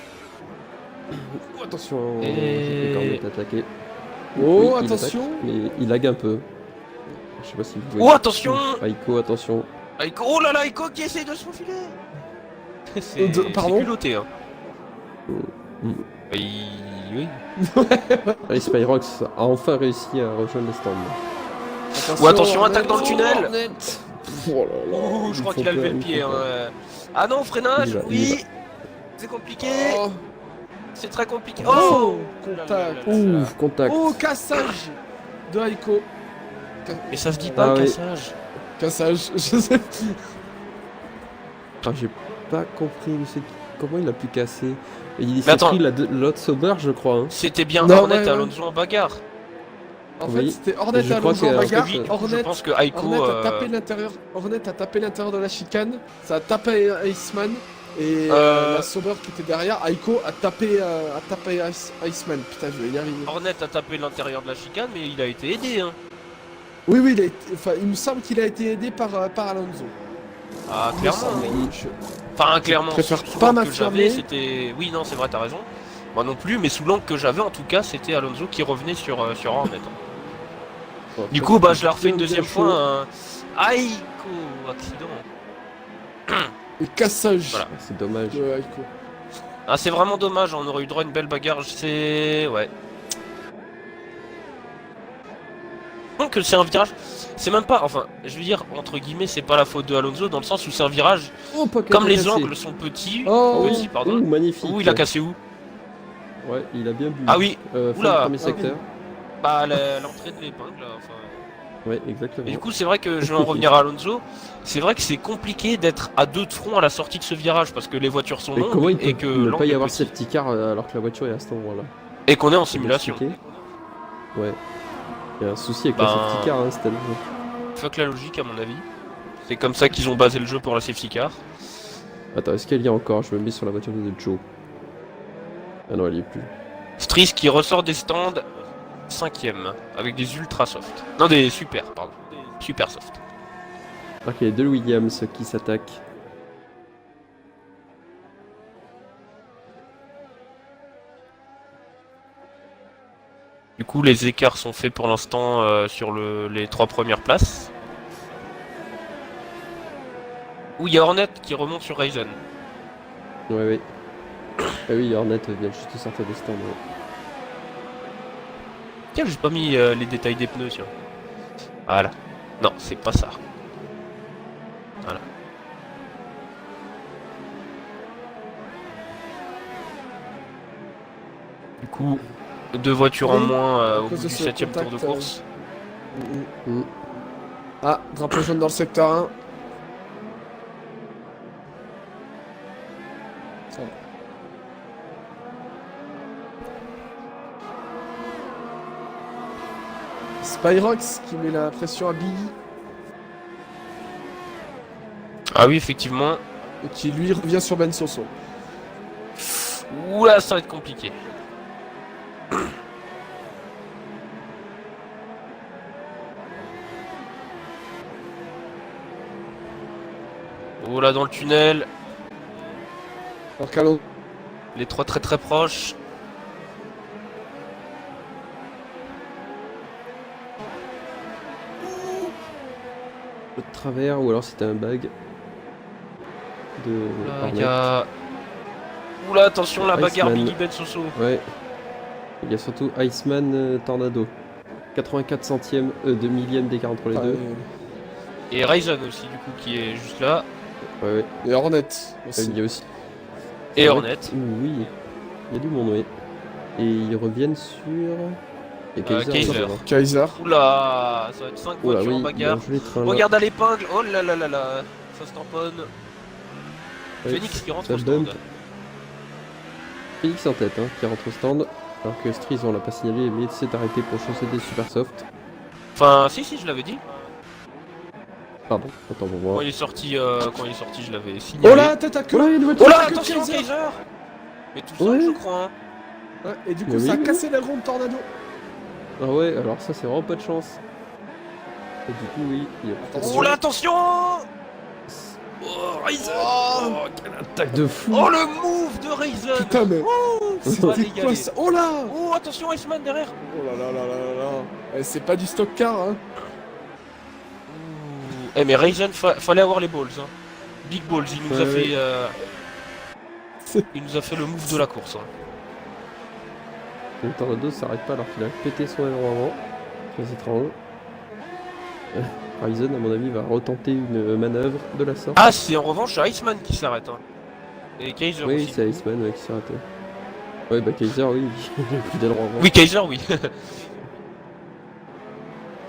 B: Oh, attention,
A: Et-
B: Hornet attaqué.
C: Oh,
B: il
C: attention.
B: attaque, mais il lag un peu. Je sais pas si vous voyez.
A: Oh, attention.
B: Aiko, attention.
A: Aiko, oh là là, Aiko qui essaye de se faufiler. C'est
C: Pardon
A: c'est culotté. Hein.
B: Mm.
A: Oui.
B: Allez, Spyrox a enfin réussi à rejoindre les stands.
A: Ou attention,
C: Hornet.
A: attaque dans le tunnel.
C: Hornet. Oh là là.
A: Oh, je
B: il
A: crois
B: faut
A: qu'il a levé
B: peur,
A: le
B: il
A: pied.
B: faut
A: Hein.
B: peur.
A: Ah non, freinage,
B: Il y va, il
A: oui. C'est compliqué.
C: Oh,
A: C'est très compliqué.
C: Oh,
A: Oh,
C: contact.
B: Ouf, contact.
C: oh, cassage de Aiko.
A: Mais ça se dit pas,
B: Ah oui.
A: cassage.
C: Cassage, je sais.
B: Ah, j'ai pas compris comment il a pu casser. Et il
A: Mais
B: s'est
A: attends.
B: pris l'autre Sauber, je crois. Hein.
A: C'était bien
C: Non,
A: Hornet
C: ouais,
A: et
C: ouais.
A: Alonso en bagarre.
C: En
B: Oui.
C: fait, c'était Hornet
B: Je
C: à
B: crois
C: Alonso en
B: que-
C: bagarre.
B: parce que
A: Je
C: Hornet,
A: pense que Aiko.
C: Hornet a tapé l'intérieur. Hornet a tapé l'intérieur de la chicane. Ça a tapé Iceman. Et la Sauber qui était derrière, Aiko a tapé Iceman. Putain, je vais y arriver.
A: Hornet a tapé l'intérieur de la chicane, mais il a été aidé. Hein.
C: Oui, oui, il me semble qu'il a été aidé par Alonso.
A: Ah,
C: Il me
A: clairement.
C: semble,
A: Oui.
C: je-
A: Enfin, clairement,
C: préfère
A: sous
C: pas
A: l'angle que
C: m'affirmer.
A: j'avais, c'était... Oui, non, c'est vrai, t'as raison. Moi non plus, mais sous l'angle que j'avais, en tout cas, c'était Alonso qui revenait sur Hornet.
B: Bon,
A: Du
B: après,
A: coup, bah,
B: c'est
A: je la refais une
B: bien
A: deuxième
B: chaud.
A: fois. Aïko, accident.
C: Et cassage
A: Voilà.
B: C'est dommage.
C: de Aiko.
A: Ah, c'est vraiment dommage, on aurait eu droit à une belle bagarre, c'est... Ouais. Donc c'est un virage, c'est même pas, enfin, je veux dire, entre guillemets, c'est pas la faute de Alonso, dans le sens où c'est un virage,
B: Oh, pocket
A: comme
B: a
A: les
B: cassé.
A: angles sont petits,
C: Oh,
A: petits, pardon.
B: Ouh, magnifique.
A: Où il a cassé où?
B: Ouais, il a bien bu.
A: Ah oui,
B: Fin du
A: oula.
B: premier secteur.
A: Bah, l'entrée de l'épingle, là, enfin...
B: Ouais, exactement.
A: Et du coup, c'est vrai que je vais en revenir à Alonso, c'est vrai que c'est compliqué d'être à deux de front à la sortie de ce virage, parce que les voitures sont
B: Mais comment
A: longues,
B: il
A: et
B: peut
A: que
B: ne pas
A: l'angle
B: y
A: est
B: avoir
A: petit,
B: safety car alors que la voiture est à cet endroit-là?
A: et qu'on est en
B: C'est bien
A: simulation.
B: expliqué. Ouais. Il y a un souci avec
A: Ben,
B: la safety car, hein, cette année.
A: Fuck la logique, à mon avis. C'est comme ça qu'ils ont basé le jeu pour la safety car.
B: Attends, est-ce qu'elle y est encore? Je me mets sur la voiture de Joe. Ah non, elle y est plus.
A: Striss qui ressort des stands 5ème avec des ultra soft. Non, des super, pardon. Des super soft.
B: Ok, il y a deux Williams qui s'attaquent.
A: Du coup, les écarts sont faits pour l'instant sur les 3 premières places. Où il y a Hornet qui remonte sur Ryzen.
B: Ouais, ouais. Ah oui, Hornet vient juste de sortir des stands. Ouais.
A: Tiens, j'ai pas mis les détails des pneus, tiens. Voilà. Non, c'est pas ça. Voilà. Du coup, 2 voitures en
C: Oui,
A: moins
C: à
A: au
C: cause
A: bout
C: de
A: du
C: ce
A: 7ème tour de
C: contact,
A: course.
C: Mm. Ah, drapeau jaune dans le secteur 1. Ça va. Spyrox qui met la pression à Billy
A: Ah oui, effectivement.
C: et qui lui revient sur Ben Soso.
A: Oula, ça va être compliqué. Oula, dans le tunnel.
C: Alors qu'Alonso
A: Les 3 très très proches.
B: De travers, ou alors c'était un bug. De
A: Là,
B: Hornet.
A: il y a... Oula, attention, la bagarre
B: Iceman.
A: Billy Ben Soso.
B: Ouais. Il y a surtout Iceman Tornado. 84 centièmes, 2 millièmes d'écart entre les deux.
A: Et Ryzen aussi, du coup, qui est juste là.
B: Ouais, ouais.
C: et Hornet aussi.
B: Il y a aussi.
A: Et Hornet.
B: Oui. Il y a du monde, oui. Et ils reviennent sur. Et Kaiser.
A: Kaiser.
B: évidemment.
C: Kaiser.
A: Oula, ça va être 5
B: Oh là,
A: voitures en
B: oui,
A: bagarre.
B: bien joué, train, là.
A: Regarde à l'épingle. Oh là là là là. Ça se tamponne.
B: Ouais,
A: Phoenix qui rentre
B: ça
A: au stand.
B: bump. Phoenix en tête, hein, qui rentre au stand. Alors que Striz, on l'a pas signalé, mais s'est arrêté pour chausser des super soft.
A: Enfin, si, je l'avais dit.
B: Pardon, attends pour
A: Quand
B: moi.
A: il est sorti, je l'avais signalé.
C: Oh là, tête à queue.
B: Oh là, il y a une voiture.
A: Oh là,
C: que
A: attention,
C: Kaiser.
A: Kaiser. Mais tout seul,
B: Ouais.
A: je crois. Hein.
C: Ouais, et du coup,
B: Mais
C: ça a
B: oui.
C: cassé l'aileron de Tornado.
B: Ah ouais, alors ça, c'est vraiment pas de chance. Et du coup, oui, il y a
C: Attention.
A: Oh là, attention. Oh, Ryzen. Oh, quelle
B: attaque de fou.
A: Oh, le move de Ryzen.
C: Putain, mais.
A: Oh, c'est pas
C: C'est
A: légal.
C: quoi ça? Oh là.
A: Oh, attention, Iceman derrière.
C: Oh là là là là là là. Eh, c'est pas du stock car, hein.
A: Eh mais Ryzen, fallait avoir les balls. Hein. Big balls, il nous a
B: Ouais,
A: fait...
C: C'est-
A: il nous a fait le move de la course. Hein.
B: Le Tornado s'arrête pas alors qu'il a pété son aileron avant. Très étrange. Ryzen, à mon avis, va retenter une manœuvre de la sorte.
A: Ah, c'est en revanche Iceman qui s'arrête. Hein. Et Kaiser
B: oui,
A: aussi.
B: c'est Iceman ouais, qui s'est arrêté. Ouais, bah Kaiser, oui, il a plus d'aileron avant.
A: Oui, Kaiser, oui.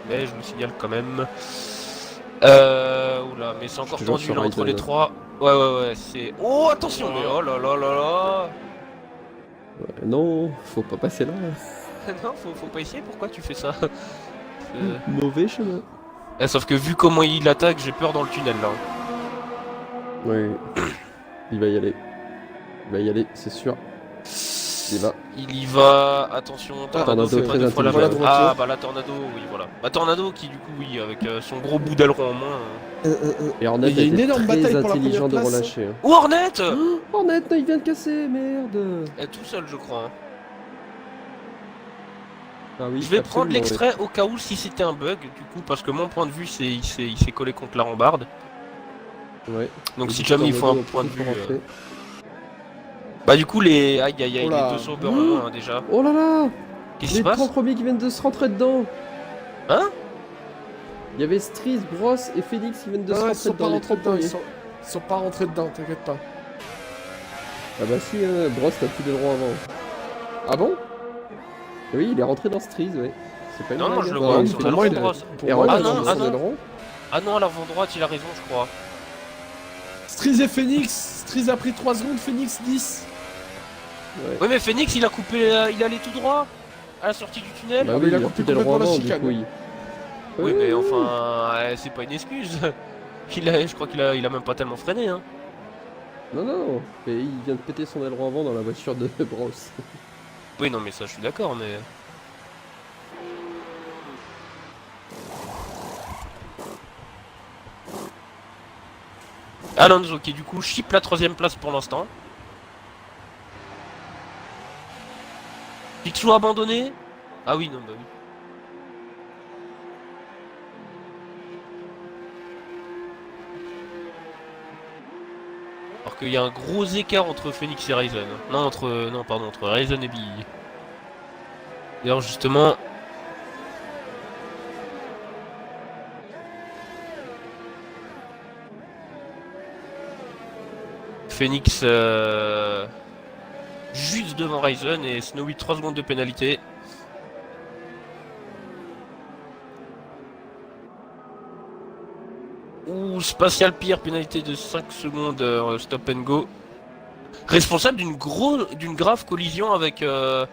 A: Mais je le signale quand même. Oula, mais c'est encore
B: Toujours
A: tendu
B: sur
A: là, entre
B: Ryzen,
A: les
B: hein.
A: trois. Ouais, c'est... Oh, attention, mais oh là là là là.
B: Ouais, non, faut pas passer là.
A: Non, faut pas essayer, pourquoi tu fais ça?
B: Mauvais chemin.
A: Sauf que vu comment il attaque, j'ai peur dans le tunnel là.
B: Oui, il va y aller. Il va y aller, c'est sûr. Il y va.
A: Il y va, attention, Tornado
B: Tornado
A: fait pas
B: très
A: deux fois la
B: intelligent.
A: même.
C: Voilà de
A: Ah
C: retour.
A: bah la Tornado, oui voilà. Bah Tornado qui du coup oui, avec son gros bout d'aileron en main.
B: Et Hornet
C: Il y a
B: a
C: une
B: été
C: énorme
B: très
C: bataille pour la
B: intelligent de
C: première place.
B: relâcher. Hein.
A: Oh Hornet
B: Oh, Hornet, non, il vient de casser, merde.
A: Elle est tout seul je crois. Hein.
B: Ah oui,
A: Je vais prendre
B: absolument,
A: l'extrait au cas où si c'était un bug du coup parce que mon point de vue c'est il s'est collé contre la rambarde.
B: Ouais.
A: Donc
B: Et
A: si
B: du
A: jamais il
B: coup,
A: faut un
B: Tornado a
A: point de
B: pu
A: vue.
B: rentrer.
A: Bah du coup les. Aïe aïe aïe,
C: Oh là.
A: les deux sauveurs en moins hein, déjà.
B: Oh là là,
A: Qu'est-ce qui
B: les
A: se passe
B: 30 premiers qui viennent de se rentrer dedans.
A: Hein?
B: Il y avait Striz, Bros et Phoenix qui viennent de se
C: Non, ils
B: rentrer
C: sont pas
B: dedans. Les
C: rentrés
B: 30
C: dedans,
B: premiers.
C: ils sont pas rentrés dedans, t'inquiète pas.
B: Ah bah si, Bros t'as plus d'aileron avant.
C: Ah bon?
B: Oui, il est rentré dans Striz, ouais. C'est pas une
A: Non, non,
B: blague,
A: je le
B: hein.
A: vois
C: Non,
A: avec
C: pour
A: son
C: moi,
A: aileron
C: il a-
A: droit.
C: pour
B: Et
C: moi, il
B: Hornet,
C: a
A: non,
C: dans
A: ah
C: son
A: non.
C: aileron.
A: Ah non, à l'avant droite il a raison je crois.
C: Striz et Phoenix. Striz a pris 3 secondes, Phoenix 10.
B: Ouais.
A: Oui mais Phoenix il a coupé, il allait tout droit à la sortie du tunnel.
B: Bah
C: Ah,
B: oui,
C: mais il a
B: il a
C: coupé
B: plus d'aileron
C: complètement la
B: avant, du
C: chicane.
B: coup.
A: Oui mais enfin, c'est pas une excuse. Je crois qu'il a même pas tellement freiné hein.
B: Non, non, mais il vient de péter son aileron avant dans la voiture de Bros.
A: Oui non mais ça je suis d'accord mais... Alonso qui du coup chip la 3ème place pour l'instant. Picsou abandonné. Ah oui non bah oui. Alors qu'il y a un gros écart entre Phoenix et Ryzen. Non entre Ryzen et Billy. D'ailleurs justement... Phoenix juste devant Ryzen et Snowy 3 secondes de pénalité. Ouh, Spatial Pire, pénalité de 5 secondes stop and go. Responsable d'une grave collision avec
C: Ah,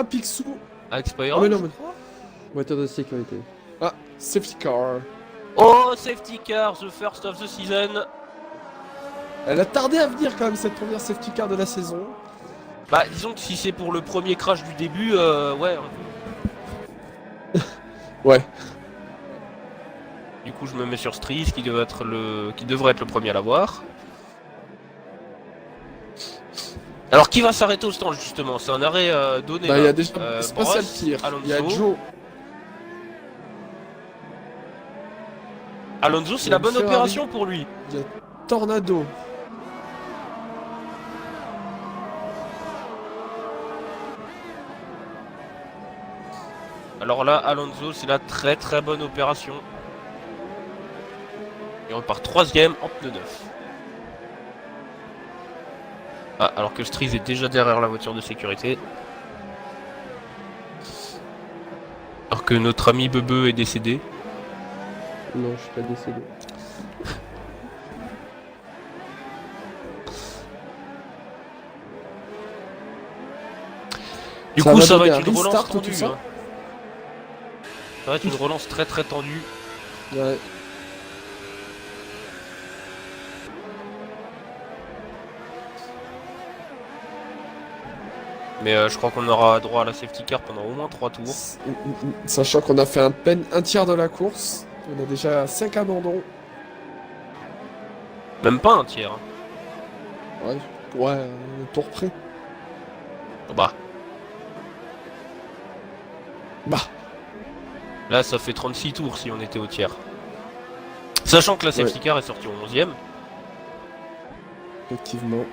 C: Picsou.
A: Spyro,
C: Ah, mais non,
A: je
C: mais-
A: crois.
B: Voiture de sécurité.
C: Ah, safety car.
A: Oh, safety car, the first of the season.
C: Elle a tardé à venir quand même cette première safety car de la saison.
A: Bah, disons que si c'est pour le premier crash du début, ouais.
C: Ouais.
A: Du coup, je me mets sur Striz qui devrait être le premier à l'avoir. Alors, qui va s'arrêter au stand justement? C'est un arrêt donné.
C: Bah,
A: là.
C: il y a déjà Spatial
A: Bros,
C: Pire. Il y a
A: Alonso.
C: Joe.
A: Alonso, c'est
C: Il y a
A: la bonne
C: Ferrari.
A: opération pour lui.
C: Il y a Tornado.
A: Alors là, Alonso, c'est la très très bonne opération. Et on repart 3ème en pneu neuf. Ah, alors que Striz est déjà derrière la voiture de sécurité. Alors que notre ami Bebe est décédé.
B: Non, je suis pas décédé.
A: Du
C: Ça
A: coup,
C: va
A: ça va
C: donner
A: être une
C: un
A: relance
C: restart, tout
A: tendue.
C: ça
A: Hein. Ça va être une relance très très tendue.
C: Ouais.
A: Mais je crois qu'on aura droit à la safety car pendant au moins 3 tours.
C: Sachant qu'on a fait un tiers de la course. On a déjà 5 abandons.
A: Même pas un tiers. Hein.
C: Ouais. Ouais, un tour près.
A: Bah,
C: Bah.
A: là ça fait 36 tours si on était au tiers. Sachant que la safety car est sortie au 11ème.
C: Effectivement.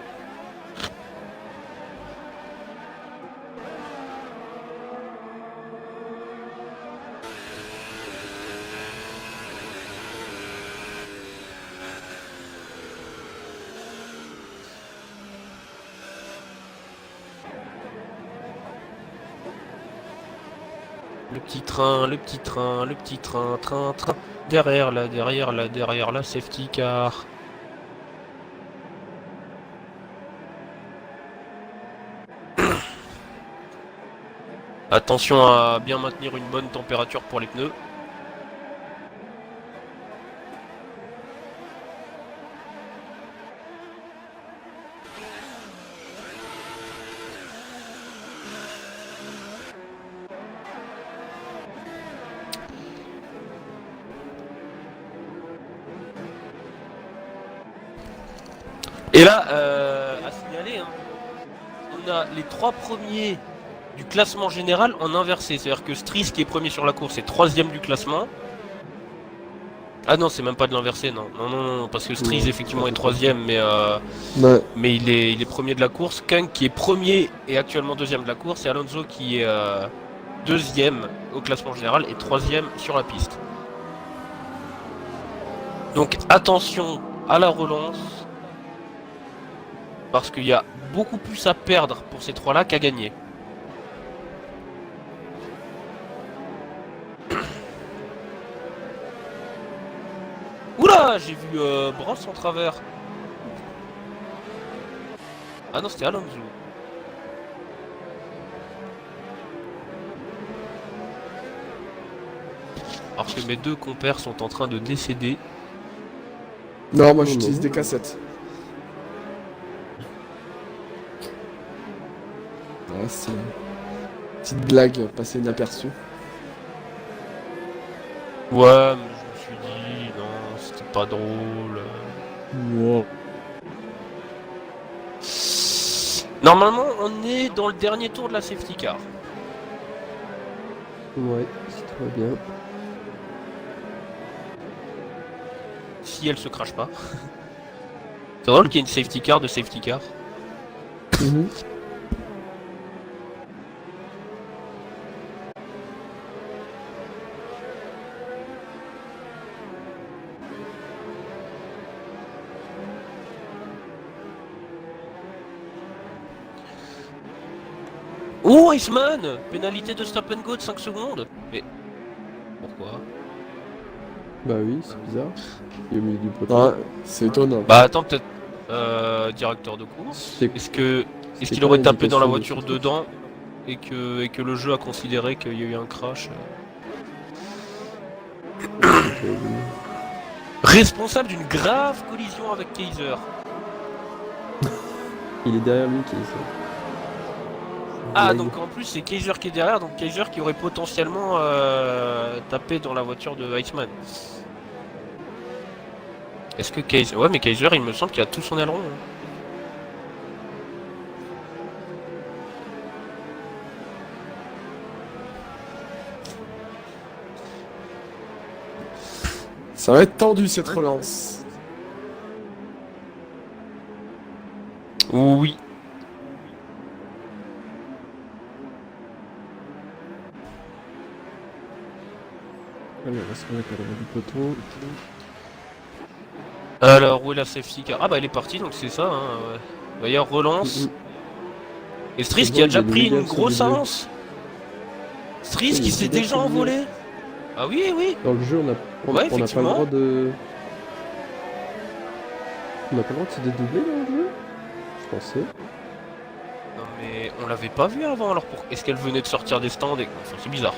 A: Le petit train, le petit train, le petit train, train, train. Derrière la safety car. Attention à bien maintenir une bonne température pour les pneus. Et là, à signaler, hein, on a les 3 premiers du classement général en inversé. C'est-à-dire que Stris, qui est premier sur la course, est 3ème du classement. Ah non, c'est même pas de l'inversé, non. Non, parce que Stris, effectivement, est 3ème,
C: Ouais.
A: mais il est premier de la course. Kunk, qui est premier et actuellement 2ème de la course. Et Alonso, qui est 2ème au classement général et 3ème sur la piste. Donc attention à la relance. Parce qu'il y a beaucoup plus à perdre pour ces 3-là qu'à gagner. Oula, j'ai vu Brosse en travers. Ah non, c'était Alonso. Alors que mes 2 compères sont en train de décéder.
C: Non, moi j'utilise des cassettes. Ouais, c'est une petite blague passée inaperçue.
A: Ouais, mais je me suis dit, non, c'était pas drôle.
B: Wow.
A: Normalement, on est dans le dernier tour de la safety car.
B: Ouais, c'est très bien.
A: Si elle se crache pas. C'est drôle qu'il y ait une safety car de safety car.
B: Mhm.
A: Oh, Iceman! Pénalité de stop and go de 5 secondes. Mais pourquoi?
B: Bah oui, c'est bizarre. Il est au milieu du peloton.
C: Ouais, c'est étonnant.
A: Bah attends, peut-être directeur de course.
B: C'est-
A: Est-ce
B: c'était
A: qu'il
B: pas
A: aurait tapé dans la
B: l'indication
A: voiture
B: de ce truc.
A: dedans et que le jeu a considéré qu'il y a eu un crash? Responsable d'une grave collision avec Kaiser.
B: Il est derrière lui qui est ça.
A: Ah,
B: Blague.
A: donc en plus c'est Kaiser qui est derrière, donc Kaiser qui aurait potentiellement tapé dans la voiture de Iceman. Est-ce que Kaiser... Ouais, mais Kaiser, il me semble qu'il a tout son aileron. Hein.
C: Ça va être tendu cette relance.
A: Oui.
B: Allez, on va se remettre à l'avant du peloton.
A: Alors, où est la safety car? Ah bah elle est partie, donc c'est ça. Hein. Ouais. D'ailleurs, relance.
B: Mhm.
A: Et Stris
B: C'est
A: qui a
B: bon,
A: déjà
B: il y a des
A: pris une
B: Williams au
A: grosse
B: milieu.
A: avance. Stris
B: Oui, il y
A: qui
B: a
A: s'est
B: des
A: déjà
B: Williams.
A: envolé. Ah oui, oui.
B: Dans le jeu, on n'a
A: Ouais,
B: pas le
A: effectivement.
B: droit de... On n'a pas le droit de se dédoubler dans le jeu? Je pensais.
A: Non mais on l'avait pas vu avant, alors pour... est-ce qu'elle venait de sortir des stands et... Enfin, c'est bizarre.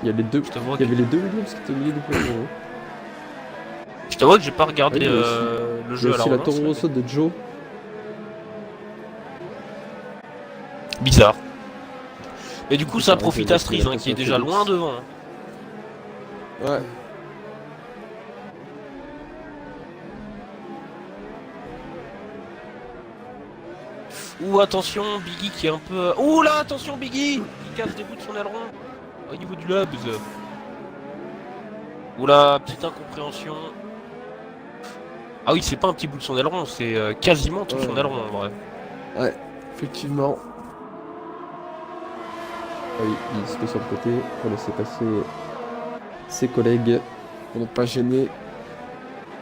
B: Il y a les deux...
A: Je t'avoue
B: Il y avait les deux Williams qui étaient au milieu du peloton. Hein.
A: que j'ai pas regardé
B: Ouais, il y a aussi-
A: le
B: Il y
A: jeu
B: a
A: à la
B: aussi la
A: relance.
B: Toro Rosso de Joe.
A: Bizarre. Mais du coup,
B: C'est
A: ça
B: pareil,
A: profite
B: c'est
A: à Stris,
B: la
A: hein, qui est
B: passion
A: déjà
B: Félix.
A: loin devant. Hein.
C: Ouais.
A: Ouh, attention, Biggie qui est un peu... Ouh là, attention, Biggie qui casse des bouts de son aileron au niveau du lobs. Ouh là, petite incompréhension. Ah oui, c'est pas un petit bout de son aileron, c'est quasiment tout son
C: Ouais.
A: aileron en vrai.
C: Ouais, effectivement.
B: Ah oui, il se met sur le côté pour laisser passer ses collègues.
C: Pour ne pas gêner.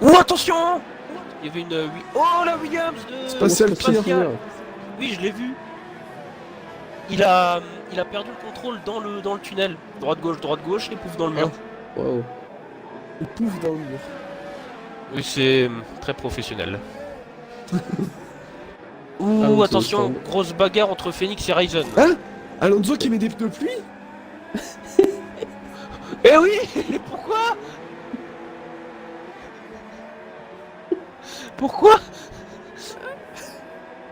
A: Ouh, attention. Il y avait une... Oh la Williams de...
C: Spatial
A: Spatial.
C: Pierre.
A: Oui, je l'ai vu. Il a perdu le contrôle dans le tunnel. Droite-gauche, et pouf dans le mur.
B: Wow.
C: Il pouffe dans le mur.
A: Oui, c'est très professionnel. Ouh,
B: Alonso
A: attention,
B: semble.
A: grosse bagarre entre Phoenix et Ryzen.
C: Hein Alonso qui met des pneus pluie.
A: Eh oui. Pourquoi? Pourquoi?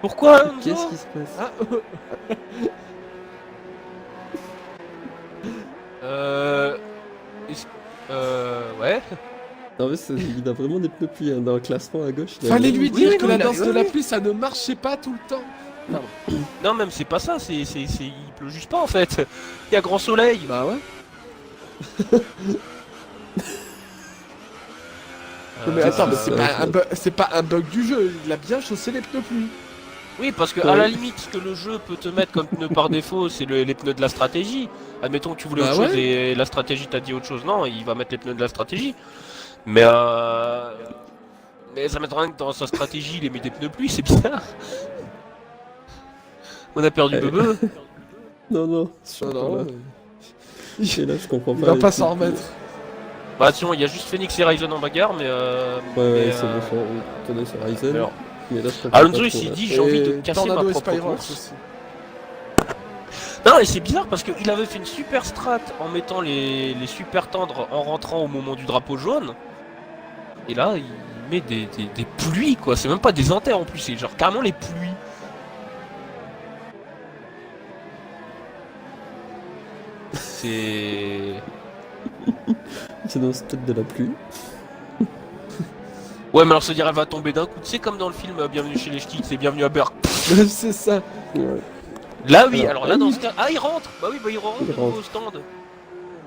A: Pourquoi Alonso?
B: Qu'est-ce qui se passe?
C: Ah,
A: Ouais.
B: Non, mais il a vraiment des pneus pluie hein, dans le classement à gauche.
C: Fallait lui
A: Oui,
C: dire
A: oui,
C: que
A: non,
C: la
A: il a-
C: danse de
A: oui,
C: la
A: oui.
C: pluie, ça ne marchait pas tout le temps. Pardon.
A: Non, même c'est pas ça, il pleut juste pas en fait. Il y a grand soleil.
C: Bah ouais. Mais attends, mais c'est pas un bug du jeu. Il a bien chaussé les pneus pluie.
A: Oui, parce que
B: Ouais.
A: à la limite, ce que le jeu peut te mettre comme pneu par défaut, c'est les pneus de la stratégie. Admettons que tu voulais
C: Bah
A: autre chose
C: ouais.
A: et la stratégie t'a dit autre chose. Non, il va mettre les pneus de la stratégie. Mais mais ça m'étonnerait que dans sa stratégie, il ait mis des pneus pluie, c'est bizarre. On a perdu
B: Eh.
A: Bebe.
B: Non, non, je suis
C: Non,
B: encore
C: non.
B: là. Et là, je comprends
C: Il
B: pas.
C: va
B: les
C: pas
B: pneus
C: s'en
B: pluie.
C: remettre.
A: Bah sinon, il y a juste Phoenix et Ryzen en bagarre, mais
B: Ouais,
A: mais,
B: c'est bon, ça, on tournait sur Ryzen.
A: alors,
B: Mais là, je comprends
A: Alonso
B: pas
A: il
B: trop,
A: s'est
B: là.
A: dit j'ai envie de
C: Et
A: casser ma
C: Tornado et
A: propre
C: Spyrox
A: course.
C: aussi.
A: Non, et c'est bizarre parce qu'il avait fait une super strat en mettant les super tendres en rentrant au moment du drapeau jaune. Et là, il met des pluies quoi. C'est même pas des inters en plus, c'est genre carrément les pluies. C'est.
B: C'est dans le stade de la pluie.
A: Ouais, mais alors se dire elle va tomber d'un coup. Tu sais, comme dans le film Bienvenue chez les Ch'tis, c'est Bienvenue à Berck.
C: C'est ça.
B: Ouais.
A: Là, oui,
B: Alors,
A: alors là,
B: ah
A: dans
B: oui.
A: ce cas. Ah, il rentre. Bah oui, bah il rentre
B: Il
A: au
B: rentre.
A: stand.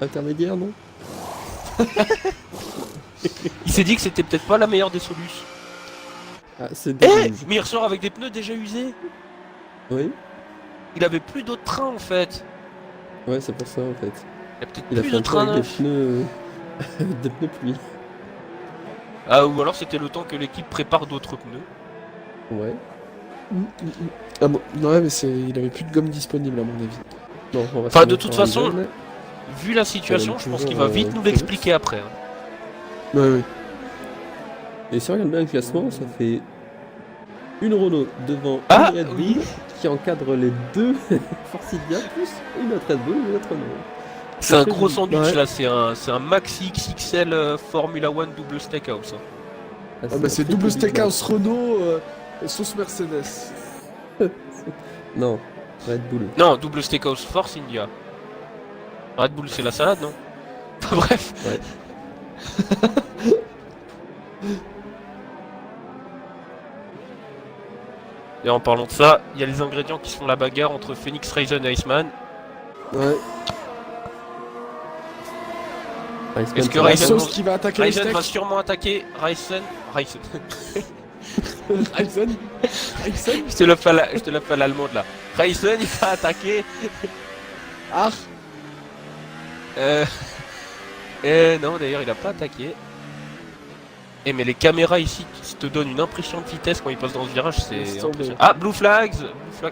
B: Intermédiaire, non?
A: Il s'est dit que c'était peut-être pas la meilleure des solutions.
B: Ah, c'est
A: Eh,
B: dommage.
A: mais il ressort avec des pneus déjà usés.
B: Oui.
A: Il avait plus d'autres trains en fait.
B: Ouais, c'est pour ça en fait.
A: Il y a peut-être
B: Il a
A: plus
B: fait
A: de
B: un tour
A: trains
B: avec des
A: neufs.
B: pneus. Avec des pneus pluie.
A: Ah, ou alors c'était le temps que l'équipe prépare d'autres pneus.
B: Ouais.
C: Ah bon, ouais, mais il avait plus de gomme disponible à mon avis.
B: Non, on va
A: Enfin,
B: se
A: de
B: mettre
A: toute
B: sur
A: façon,
B: Ryzen.
A: Vu la situation, je pense qu'il va
B: toujours,
A: vite nous
B: très
A: l'expliquer après. hein.
C: Ouais, ouais.
B: Et si on regarde bien le classement, ça fait une Renault devant
A: Ah,
B: une Red Bull
A: oui.
B: qui encadre les deux Force India plus une autre Red Bull et une autre Renault.
A: C'est un
B: très
A: gros
B: joli.
A: sandwich
C: Ouais.
A: là, c'est un Maxi XXL Formula One double steakhouse. hein.
B: Ah,
C: Ah bah c'est
B: un
C: double
B: triple Big
C: steakhouse Renault sauce Mercedes.
B: Mac. Non, Red Bull.
A: Non, double steakhouse Force India. Red Bull c'est la salade, non? Bref.
B: Ouais.
A: Et en parlant de ça, il y a les ingrédients qui se font la bagarre entre Phoenix, Ryzen et Iceman.
C: Ouais.
A: Est-ce que
C: La
A: Ryzen
C: sauce
A: va-
C: qui va attaquer les
A: Ryzen va
C: steaks.
A: sûrement attaquer Ryzen.
C: Ryzen. Ryzen.
A: Je te la fais à l'allemande là. Ryzen il va attaquer.
C: Ah.
A: Non d'ailleurs il a pas attaqué. Eh mais les caméras ici qui te donnent une impression de vitesse quand ils passent dans ce virage, c'est
C: Laisse tomber.
A: impressionnant. Ah Blue Flags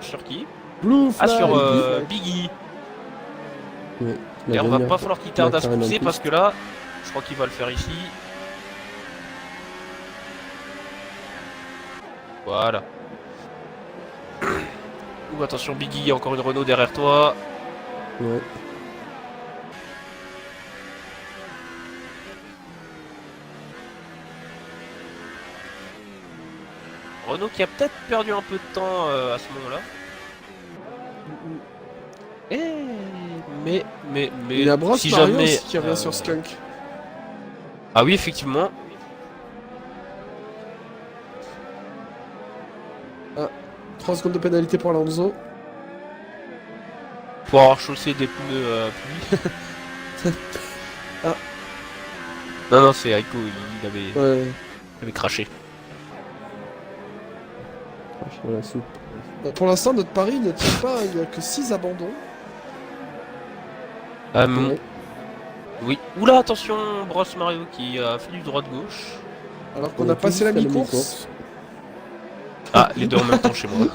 A: sur qui?
C: Blue
A: Ah
C: flag.
A: sur
C: Blue flag.
A: Biggie.
B: Ouais.
A: Et on va pas falloir qu'il tarde à se
B: McLaren en
A: pousser
B: plus.
A: parce que là, je crois qu'il va le faire ici. Voilà. Ouh, attention Biggie, il y a encore une Renault derrière toi.
B: Ouais.
A: Renault qui a peut-être perdu un peu de temps à ce moment-là. Mais
C: Il y a Bros
A: si
C: Mario
A: jamais,
C: aussi qui revient sur Skunk.
A: Ah oui effectivement.
C: 3 secondes de pénalité pour Alonso.
A: Pour avoir chaussé des pneus pluie.
C: Ah.
A: Non c'est Aiko, il
C: Ouais.
A: avait craché.
B: Franchement, la soupe.
C: Pour l'instant, notre pari ne tient pas. Il n'y a que 6 abandons.
B: Ouais.
A: Oui. Oula attention Bros Mario qui a fait du droit de gauche.
C: Alors qu'on
B: On
C: a
B: est
C: passé
B: tous
C: la
B: à la
C: mi-course.
B: mi-course.
A: Ah les deux en même temps chez moi.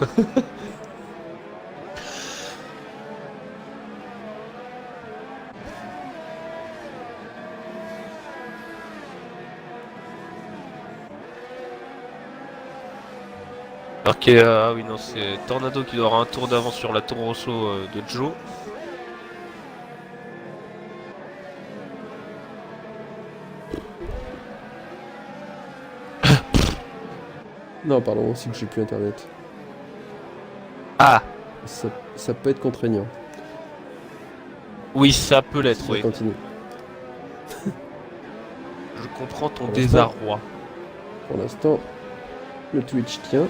A: Ok, ah oui, non, c'est Tornado qui doit avoir un tour d'avance sur la Toro Rosso de Joe.
B: Non, pardon, aussi que j'ai plus internet.
A: Ah
B: Ça peut être contraignant.
A: oui, ça peut l'être,
B: Si
A: oui.
B: ça continue.
A: Je comprends ton
B: Pour
A: désarroi.
B: Pour l'instant, le Twitch tient.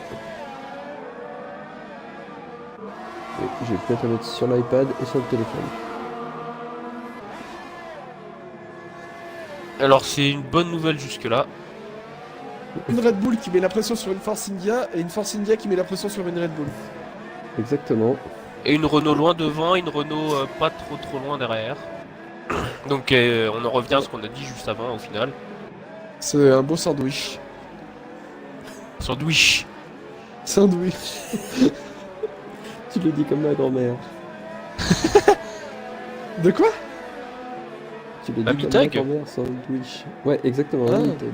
B: Et j'ai pu internet sur l'iPad et sur le téléphone.
A: Alors c'est une bonne nouvelle jusque-là.
C: Une Red Bull qui met la pression sur une Force India et une Force India qui met la pression sur une Red Bull.
B: Exactement.
A: Et une Renault loin devant, une Renault pas trop loin derrière. Donc on en revient à ce qu'on a dit juste avant au final.
C: C'est un beau sandwich.
A: Sandwich.
C: Sandwich.
B: Tu le dis comme ma grand-mère.
C: De quoi?
B: Tu le dis
A: Mamie
B: comme ma
A: Tug
B: grand-mère, sandwich. Ouais, exactement,
C: Ah.
B: Mamie Tug.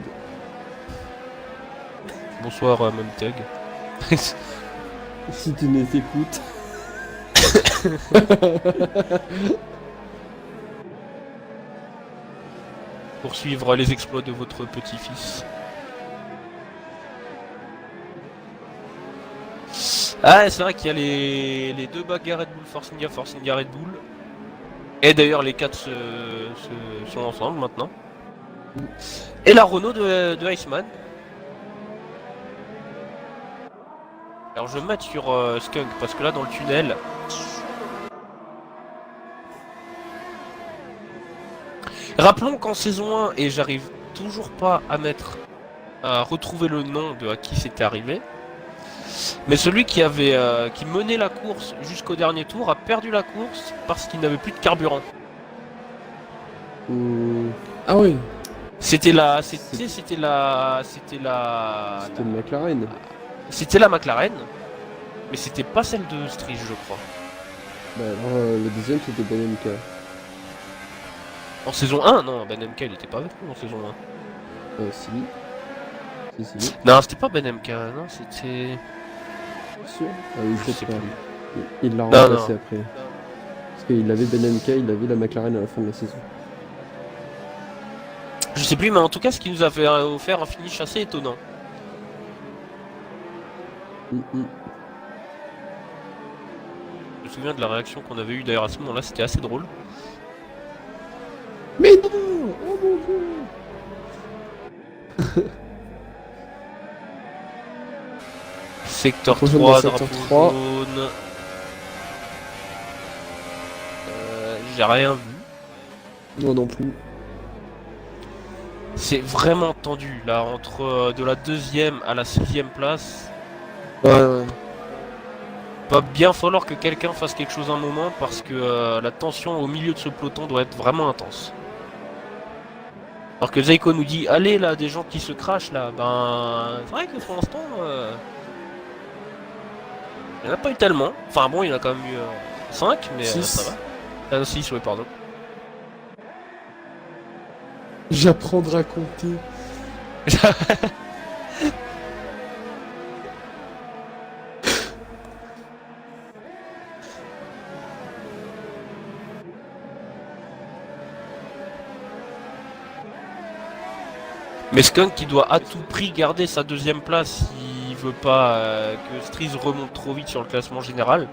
A: Bonsoir Momtug.
B: Si tu nous écoutes.
A: Pour suivre les exploits de votre petit-fils. Ah c'est vrai qu'il y a les deux bagarres Red Bull Force India Red Bull. Et d'ailleurs les quatre sont ensemble maintenant. Et la Renault de Iceman. Alors je vais me mettre sur Skunk parce que là dans le tunnel. Rappelons qu'en saison 1, et j'arrive toujours pas à retrouver le nom de à qui c'était arrivé. Mais celui qui menait la course jusqu'au dernier tour a perdu la course parce qu'il n'avait plus de carburant.
C: Ah oui.
A: C'était la McLaren, mais c'était pas celle de Striege, je crois.
B: Bah alors, le deuxième c'était Ben MK.
A: En saison 1, non, Ben MK il était pas avec nous en saison 1.
B: Si. Si.
A: Non, c'était pas Ben MK, non, c'était...
B: Sûr. Ah oui,
A: Je sais
B: peut-être pas.
A: plus.
B: Il l'a
A: Non,
B: remplacé
A: non.
B: après. Parce qu'il avait Ben MK, il avait la McLaren à la fin de la saison.
A: Je sais plus, mais en tout cas, ce qui nous a fait offert un finish assez étonnant. Je me souviens de la réaction qu'on avait eue d'ailleurs à ce moment-là, c'était assez drôle.
C: Mais non! Oh mon dieu!
A: Secteur
C: Prochaine
A: 3,
C: dans
A: drapeau
C: secteur 3.
A: jaune. J'ai rien vu.
C: Moi non plus.
A: C'est vraiment tendu là, entre de la 2ème à la 6ème place.
C: Ouais.
A: Va bien falloir que quelqu'un fasse quelque chose un moment parce que la tension au milieu de ce peloton doit être vraiment intense. Alors que Zaiko nous dit allez là, des gens qui se crachent là, ben c'est vrai que pour l'instant il n'y en a pas eu tellement. Enfin bon, il y en a quand même eu 5, mais
C: Six.
A: ça va. 6, oui, pardon.
C: J'apprendrai à compter.
A: Mais Skunk qui doit à tout prix garder sa 2ème place s'il veut pas que Striz remonte trop vite sur le classement général.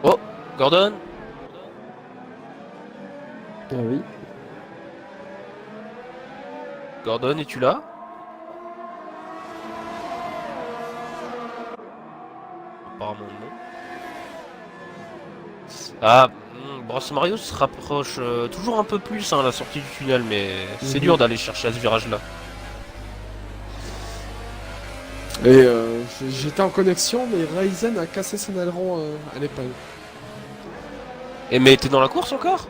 A: Oh, Gordon.
B: Ah oui.
A: Gordon, es-tu là? Apparemment non. Ah, Bros Mario se rapproche toujours un peu plus à la sortie du tunnel, mais c'est dur d'aller chercher à ce virage-là.
C: Et j'étais en connexion, mais Ryzen a cassé son aileron à l'épingle.
A: Et mais t'es dans la course encore?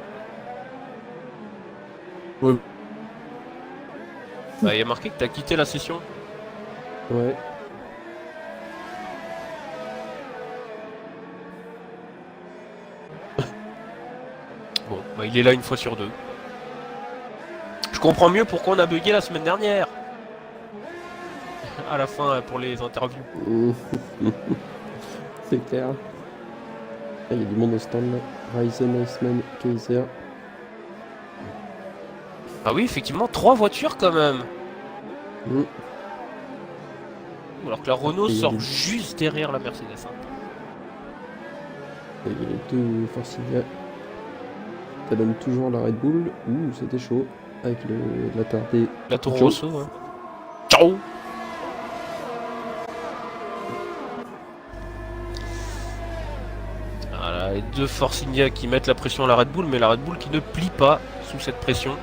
C: Ouais.
A: Bah, il y a marqué que t'as quitté la session.
B: Ouais.
A: Bon, bah il est là une fois sur deux. Je comprends mieux pourquoi on a bugué la semaine dernière. À la fin pour les interviews.
B: C'est clair. Ah, il y a du monde au stand là. Ryzen, Iceman, Kaiser.
A: Ah oui, effectivement, 3 voitures quand même. Alors que la Renault
B: Et il y a
A: sort
B: des-
A: juste derrière la Mercedes. Hein.
B: Et il y a les deux Force India. talonne toujours la Red Bull. Ouh, c'était chaud. Avec l'attardé.
A: La Toro
B: Ciao.
A: Rosso, ouais. Ciao. Voilà, les deux Force India qui mettent la pression à la Red Bull, mais la Red Bull qui ne plie pas sous cette pression.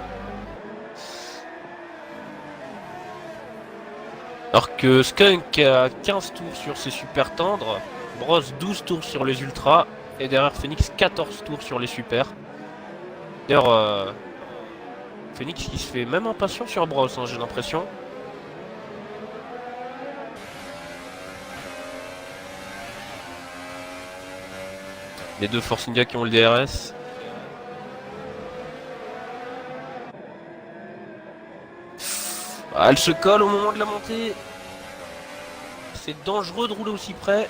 A: Alors que Skunk a 15 tours sur ses super tendres, Bros 12 tours sur les ultras, et derrière Phoenix 14 tours sur les super. D'ailleurs, Phoenix qui se fait même impatient sur Bros, hein, j'ai l'impression. Les deux Force India qui ont le DRS. Ah, elle se colle au moment de la montée. C'est dangereux de rouler aussi près.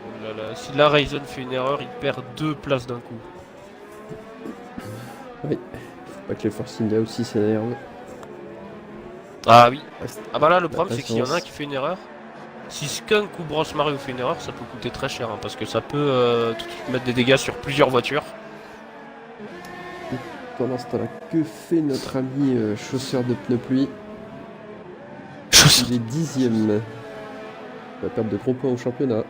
A: Oh là là, si la Ryzen fait une erreur, il perd 2 places d'un coup.
B: Oui. Faut pas que les Force India aussi s'énervent.
A: Ah oui.
B: Reste-
A: Ah bah là, le
B: La
A: problème c'est qu'il y en a un
B: patience.
A: qui fait une erreur. Si Skunk ou Bros Mario fait une erreur, ça peut coûter très cher, hein, parce que ça peut tout de suite mettre des dégâts sur plusieurs voitures.
B: Pendant ce temps-là, que fait notre ami chausseur de pneus pluie? Il est 10ème. Il va perdre de gros points au championnat.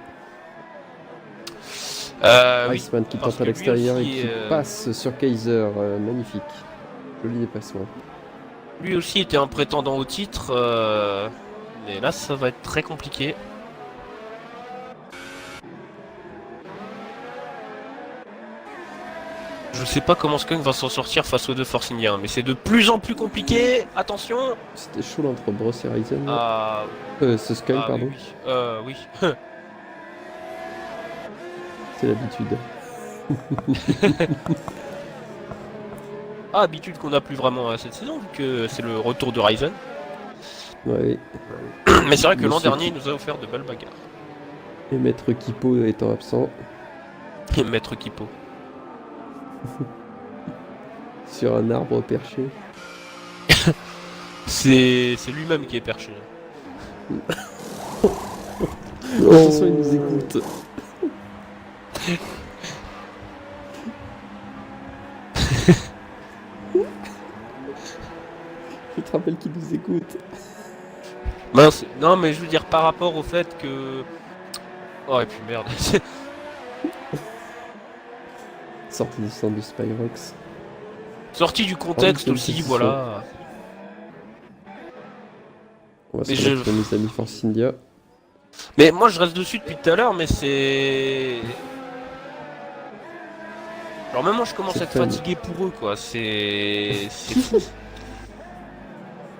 A: Oui.
B: Iceman qui
A: parce
B: tente à
A: que lui
B: l'extérieur et
A: aussi,
B: qui passe sur Kaiser. Magnifique. Joli dépassement.
A: Lui aussi était un prétendant au titre, mais là ça va être très compliqué. Je sais pas comment Skunk va s'en sortir face aux deux Force India, mais c'est de plus en plus compliqué. Attention.
B: C'était chaud là, entre Bros et Ryzen.
A: Ah,
B: C'est Sky,
A: ah,
B: pardon.
A: oui. Oui.
B: C'est l'habitude.
A: Ah, habitude qu'on n'a plus vraiment cette saison, vu que c'est le retour de Ryzen.
B: Ouais.
A: Mais c'est vrai que l'an
B: Monsieur
A: dernier il nous a offert de belles bagarres.
B: Et Maître Kipo étant absent
A: Et Maître Kipo.
B: sur un arbre perché.
A: C'est lui-même qui est perché.
B: Attention, il nous écoute. Je te rappelle qu'il nous écoute.
A: Mince. Non, mais je veux dire par rapport au fait que... Oh, et puis merde.
B: Sortie du centre de Spyrox.
A: Sorti du contexte
B: Oh,
A: aussi,
B: c'est
A: voilà.
B: On va se
A: Mais
B: remettre sur nos amis Force India.
A: Mais moi je reste dessus depuis tout à l'heure, mais c'est... Alors même moi je commence
B: C'est
A: à être
B: fun.
A: fatigué pour eux, quoi. C'est fou.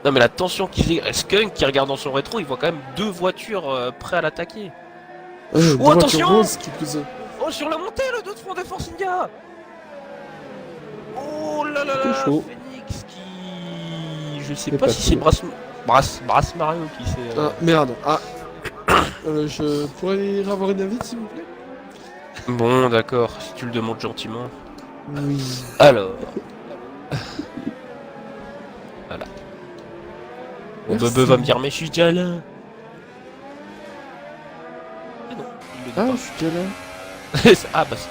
A: Non mais la tension qu'ils... Skunk qui regarde dans son rétro, il voit quand même deux voitures prêtes à l'attaquer.
C: Oh,
A: attention
C: rose qui plus est.
A: Oh, sur la montée, le dos de front des Force India. Oh là là
B: C'était
A: là,
B: chaud.
A: Phoenix qui... Je sais
B: C'est
A: pas
B: pas
A: si c'est
B: sûr.
A: Brass Mario qui s'est...
C: Ah, merde. Ah. Je pourrais avoir une invite, s'il vous plaît?
A: Bon, d'accord, si tu le demandes gentiment.
C: Oui.
A: Alors... Voilà. Mon
C: Merci.
A: bebe va me dire, mais je suis déjà là. Ah non, il le dit
B: Ah,
A: pas.
B: je suis déjà là.
A: Ah bah si.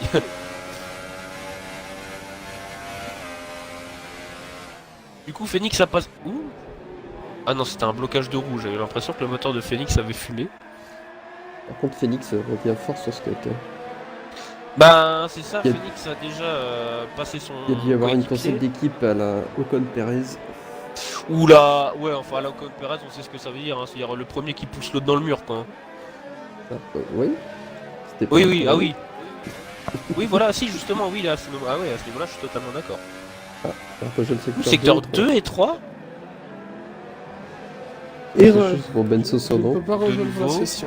A: Du coup, Phoenix ça passe... Ouh. Ah non, c'était un blocage de roue, j'avais l'impression que le moteur de Phoenix avait fumé.
B: Par contre, Phoenix revient fort sur Skunk.
A: Bah c'est ça,
B: Il y a-
A: Phoenix a déjà passé son...
B: Il y a dû y avoir une
A: coéquipier.
B: concept d'équipe à la Ocon Perez.
A: Oula, ouais, enfin la Ocon Perez, on sait ce que ça veut dire, hein. C'est-à-dire le premier qui pousse l'autre dans le mur, quoi.
B: Ah, oui. C'était pas
A: Oui,
B: un
A: oui, ah
B: problème.
A: oui. Oui, voilà, si, justement, oui, là, à ce moment... Ah ouais, à ce niveau-là, je suis totalement d'accord.
B: Alors que je le secteur,
A: Secteur
B: 2
A: 2 et 3.
B: et
C: Erreur.
B: juste pour Benso
C: Je ne
B: Sono.
C: peux pas rejoindre la
A: nouveau.
C: session.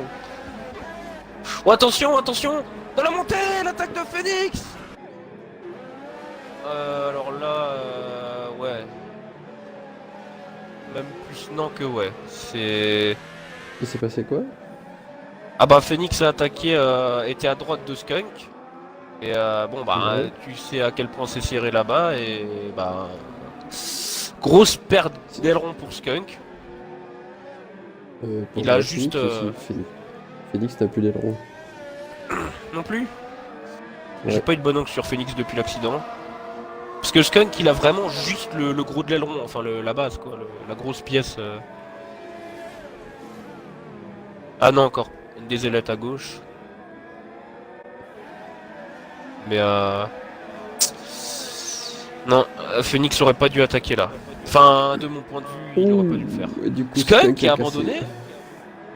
A: Oh, attention, attention. Dans la montée, l'attaque de Phoenix. Alors là, ouais. Même plus non que ouais. C'est...
B: Il s'est passé quoi?
A: Ah bah Phoenix a attaqué, était à droite de Skunk. Et bon bah
B: Ouais.
A: tu sais à quel point c'est serré là-bas et bah... Grosse perte d'aileron pour Skunk.
B: Pour
A: Il a
B: moi,
A: juste,
B: Phoenix aussi. Phoenix n'a plus d'aileron.
A: Non plus.
B: Ouais.
A: J'ai pas eu de bon angle sur Phoenix depuis l'accident. Parce que Skunk, il a vraiment juste le gros de l'aileron, enfin la base, quoi, la grosse pièce. Ah non, encore une des ailettes à gauche. Mais non, Phoenix aurait pas dû attaquer là. Enfin, de mon point de vue, il aurait pas dû le faire.
B: Et du coup,
A: Skunk qui a
B: cassé.
A: abandonné.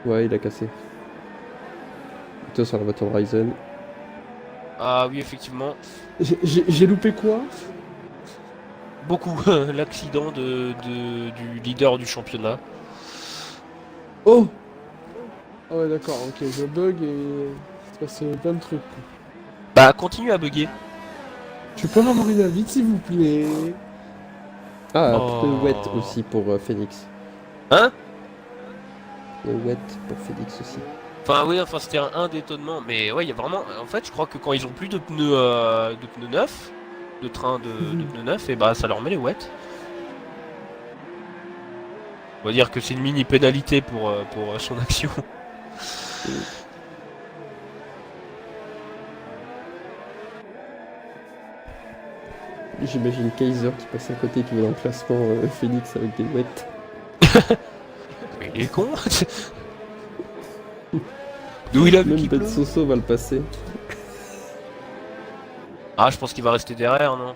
B: Ouais, il a cassé. Toi sur la voiture Ryzen.
A: Ah oui, effectivement.
C: J'ai loupé quoi?
A: Beaucoup. L'accident du leader du championnat.
C: Oh! Ah ouais, d'accord, ok, je bug et... c'est passé plein de trucs.
A: Bah, continue à bugger.
C: Tu peux m'envoyer la vite, s'il vous plaît?
B: Ah,
A: Oh.
B: peu wet aussi pour Phoenix.
A: Hein?
B: Peu wet pour Phoenix aussi.
A: Enfin oui, enfin c'était un détonnement, mais ouais, il y a vraiment, en fait, je crois que quand ils ont plus de pneus neufs, de train de pneus neufs, et bah ça leur met les wets. On va dire que c'est une mini pénalité pour son action.
B: J'imagine Kaiser qui passe à côté qui va dans le classement Phoenix avec des wets.
A: Mais il est con. D'où il a vu
B: Même
A: qu'il
B: Ben
A: pleut.
B: Soso va le passer.
A: Ah, je pense qu'il va rester derrière, non?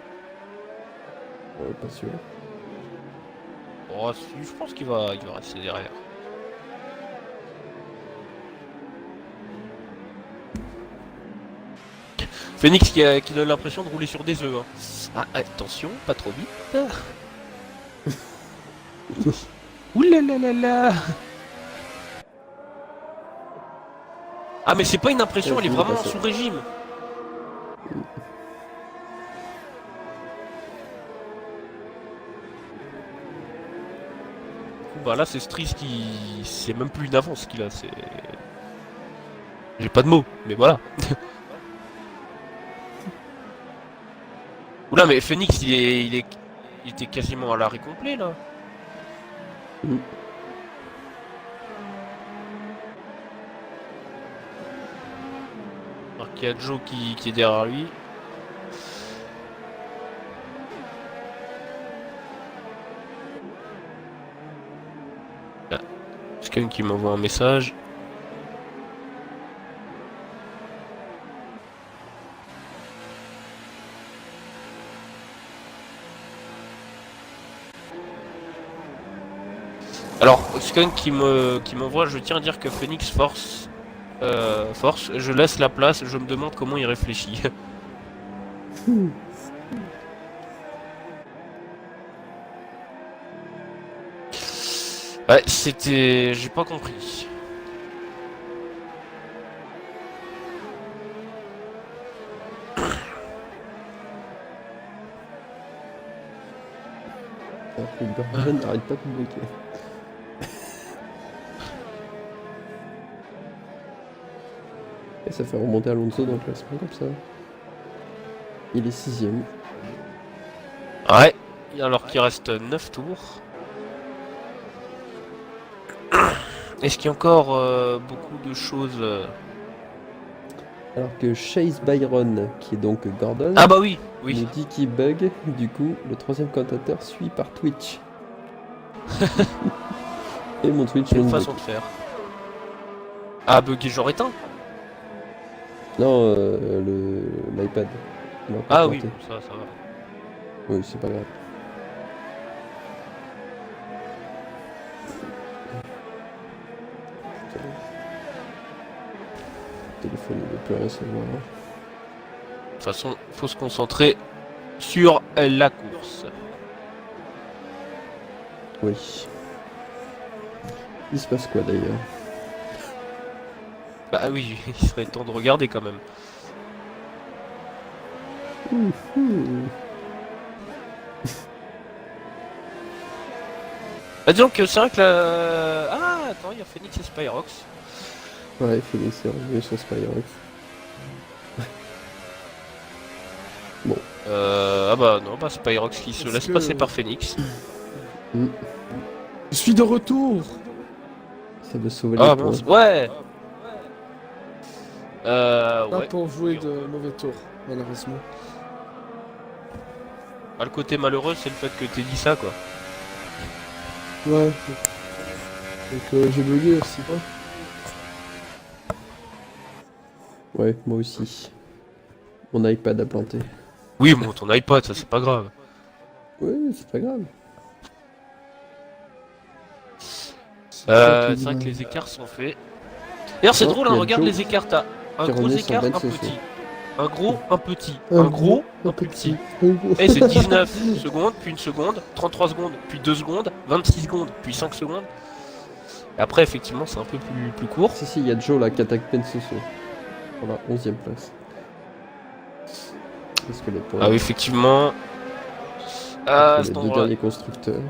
B: Pas sûr.
A: Oh, si, je pense qu'il il va rester derrière. Phoenix qui donne l'impression de rouler sur des œufs. Hein. Ah, attention, pas trop vite. Ouh. Ah, mais c'est pas une impression,
B: Ouais,
A: elle est
B: je vais
A: vraiment
B: passer.
A: sous régime. Bah là, c'est Stris qui. C'est même plus une avance qu'il a, c'est. J'ai pas de mots, mais voilà. Oula, mais Phoenix, il était quasiment à l'arrêt complet là.
B: Mm.
A: Alors qu'il y a Joe qui est derrière lui. Là, c'est quelqu'un qui m'envoie un message. Alors, Skunk qui m'envoie, je tiens à dire que Phoenix force, je laisse la place, je me demande comment il réfléchit. Ouais, c'était... j'ai pas compris.
B: Alors que Gordon n'arrête pas de me bloquer. Et ça fait remonter Alonso dans le classement comme ça. Il est 6ème.
A: Ouais, alors qu'il reste 9 tours. Est-ce qu'il y a encore beaucoup de choses
B: Alors que Chase Byron, qui est donc Gordon,
A: Ah bah oui,
B: nous
A: oui.
B: dit qu'il bug. Du coup, le troisième commentateur suit par Twitch. Et mon Twitch
A: C'est
B: vient
A: une
B: de
A: façon
B: bug.
A: de faire. Ah, bugger genre éteint.
B: Non, l'iPad. Il a encore
A: Ah oui,
B: planté.
A: ça va.
B: Oui, c'est pas grave. Putain. Le téléphone, il veut plus rien savoir.
A: De toute façon, faut se concentrer sur la course.
B: Oui. Il se passe quoi d'ailleurs?
A: Bah oui, il serait temps de regarder quand même. Bah disons que c'est vrai que la... Ah, attends, il y a Phoenix et Spyrox.
B: Ouais, Phoenix est revenu sur Spyrox.
A: Ah bah non, bah Spyrox qui se
C: Est-ce
A: laisse
C: que-
A: passer par Phoenix.
C: Je suis de retour!
B: Ça de sauver
A: Ah
B: les
A: bon,
B: points.
A: ouais.
C: Pas
A: Ouais.
C: pour jouer de mauvais tours, malheureusement.
A: Ah, le côté malheureux, c'est le fait que t'aies dit ça, quoi.
C: Ouais. Donc j'ai bugué aussi, quoi.
B: Ouais, moi aussi. Mon iPad a planté.
A: Oui, bon, ton iPod, ça c'est pas grave.
B: Ouais, c'est pas grave.
A: C'est vrai que les écarts sont faits. D'ailleurs, c'est
B: Oh,
A: drôle,
B: il
A: hein,
B: y a
A: regarde
B: Joe
A: les écarts. T'as un
B: qui
A: gros
B: remet sur
A: écart,
B: Ben
A: un
B: Soso.
A: petit. Un gros, un petit. Un gros, un plus petit. Et
C: Et
A: c'est 19 secondes, puis 1 seconde, 33 secondes, puis 2 secondes, 26 secondes, puis 5 secondes. Et après, effectivement, c'est un peu plus court.
B: Si, il y a Joe là qui attaque Ben Soso. Pour la 11ème place. Parce que les points.
A: Ah oui, effectivement.
B: entre
A: Ah,
B: les
A: cet
B: deux
A: endroit.
B: derniers constructeurs.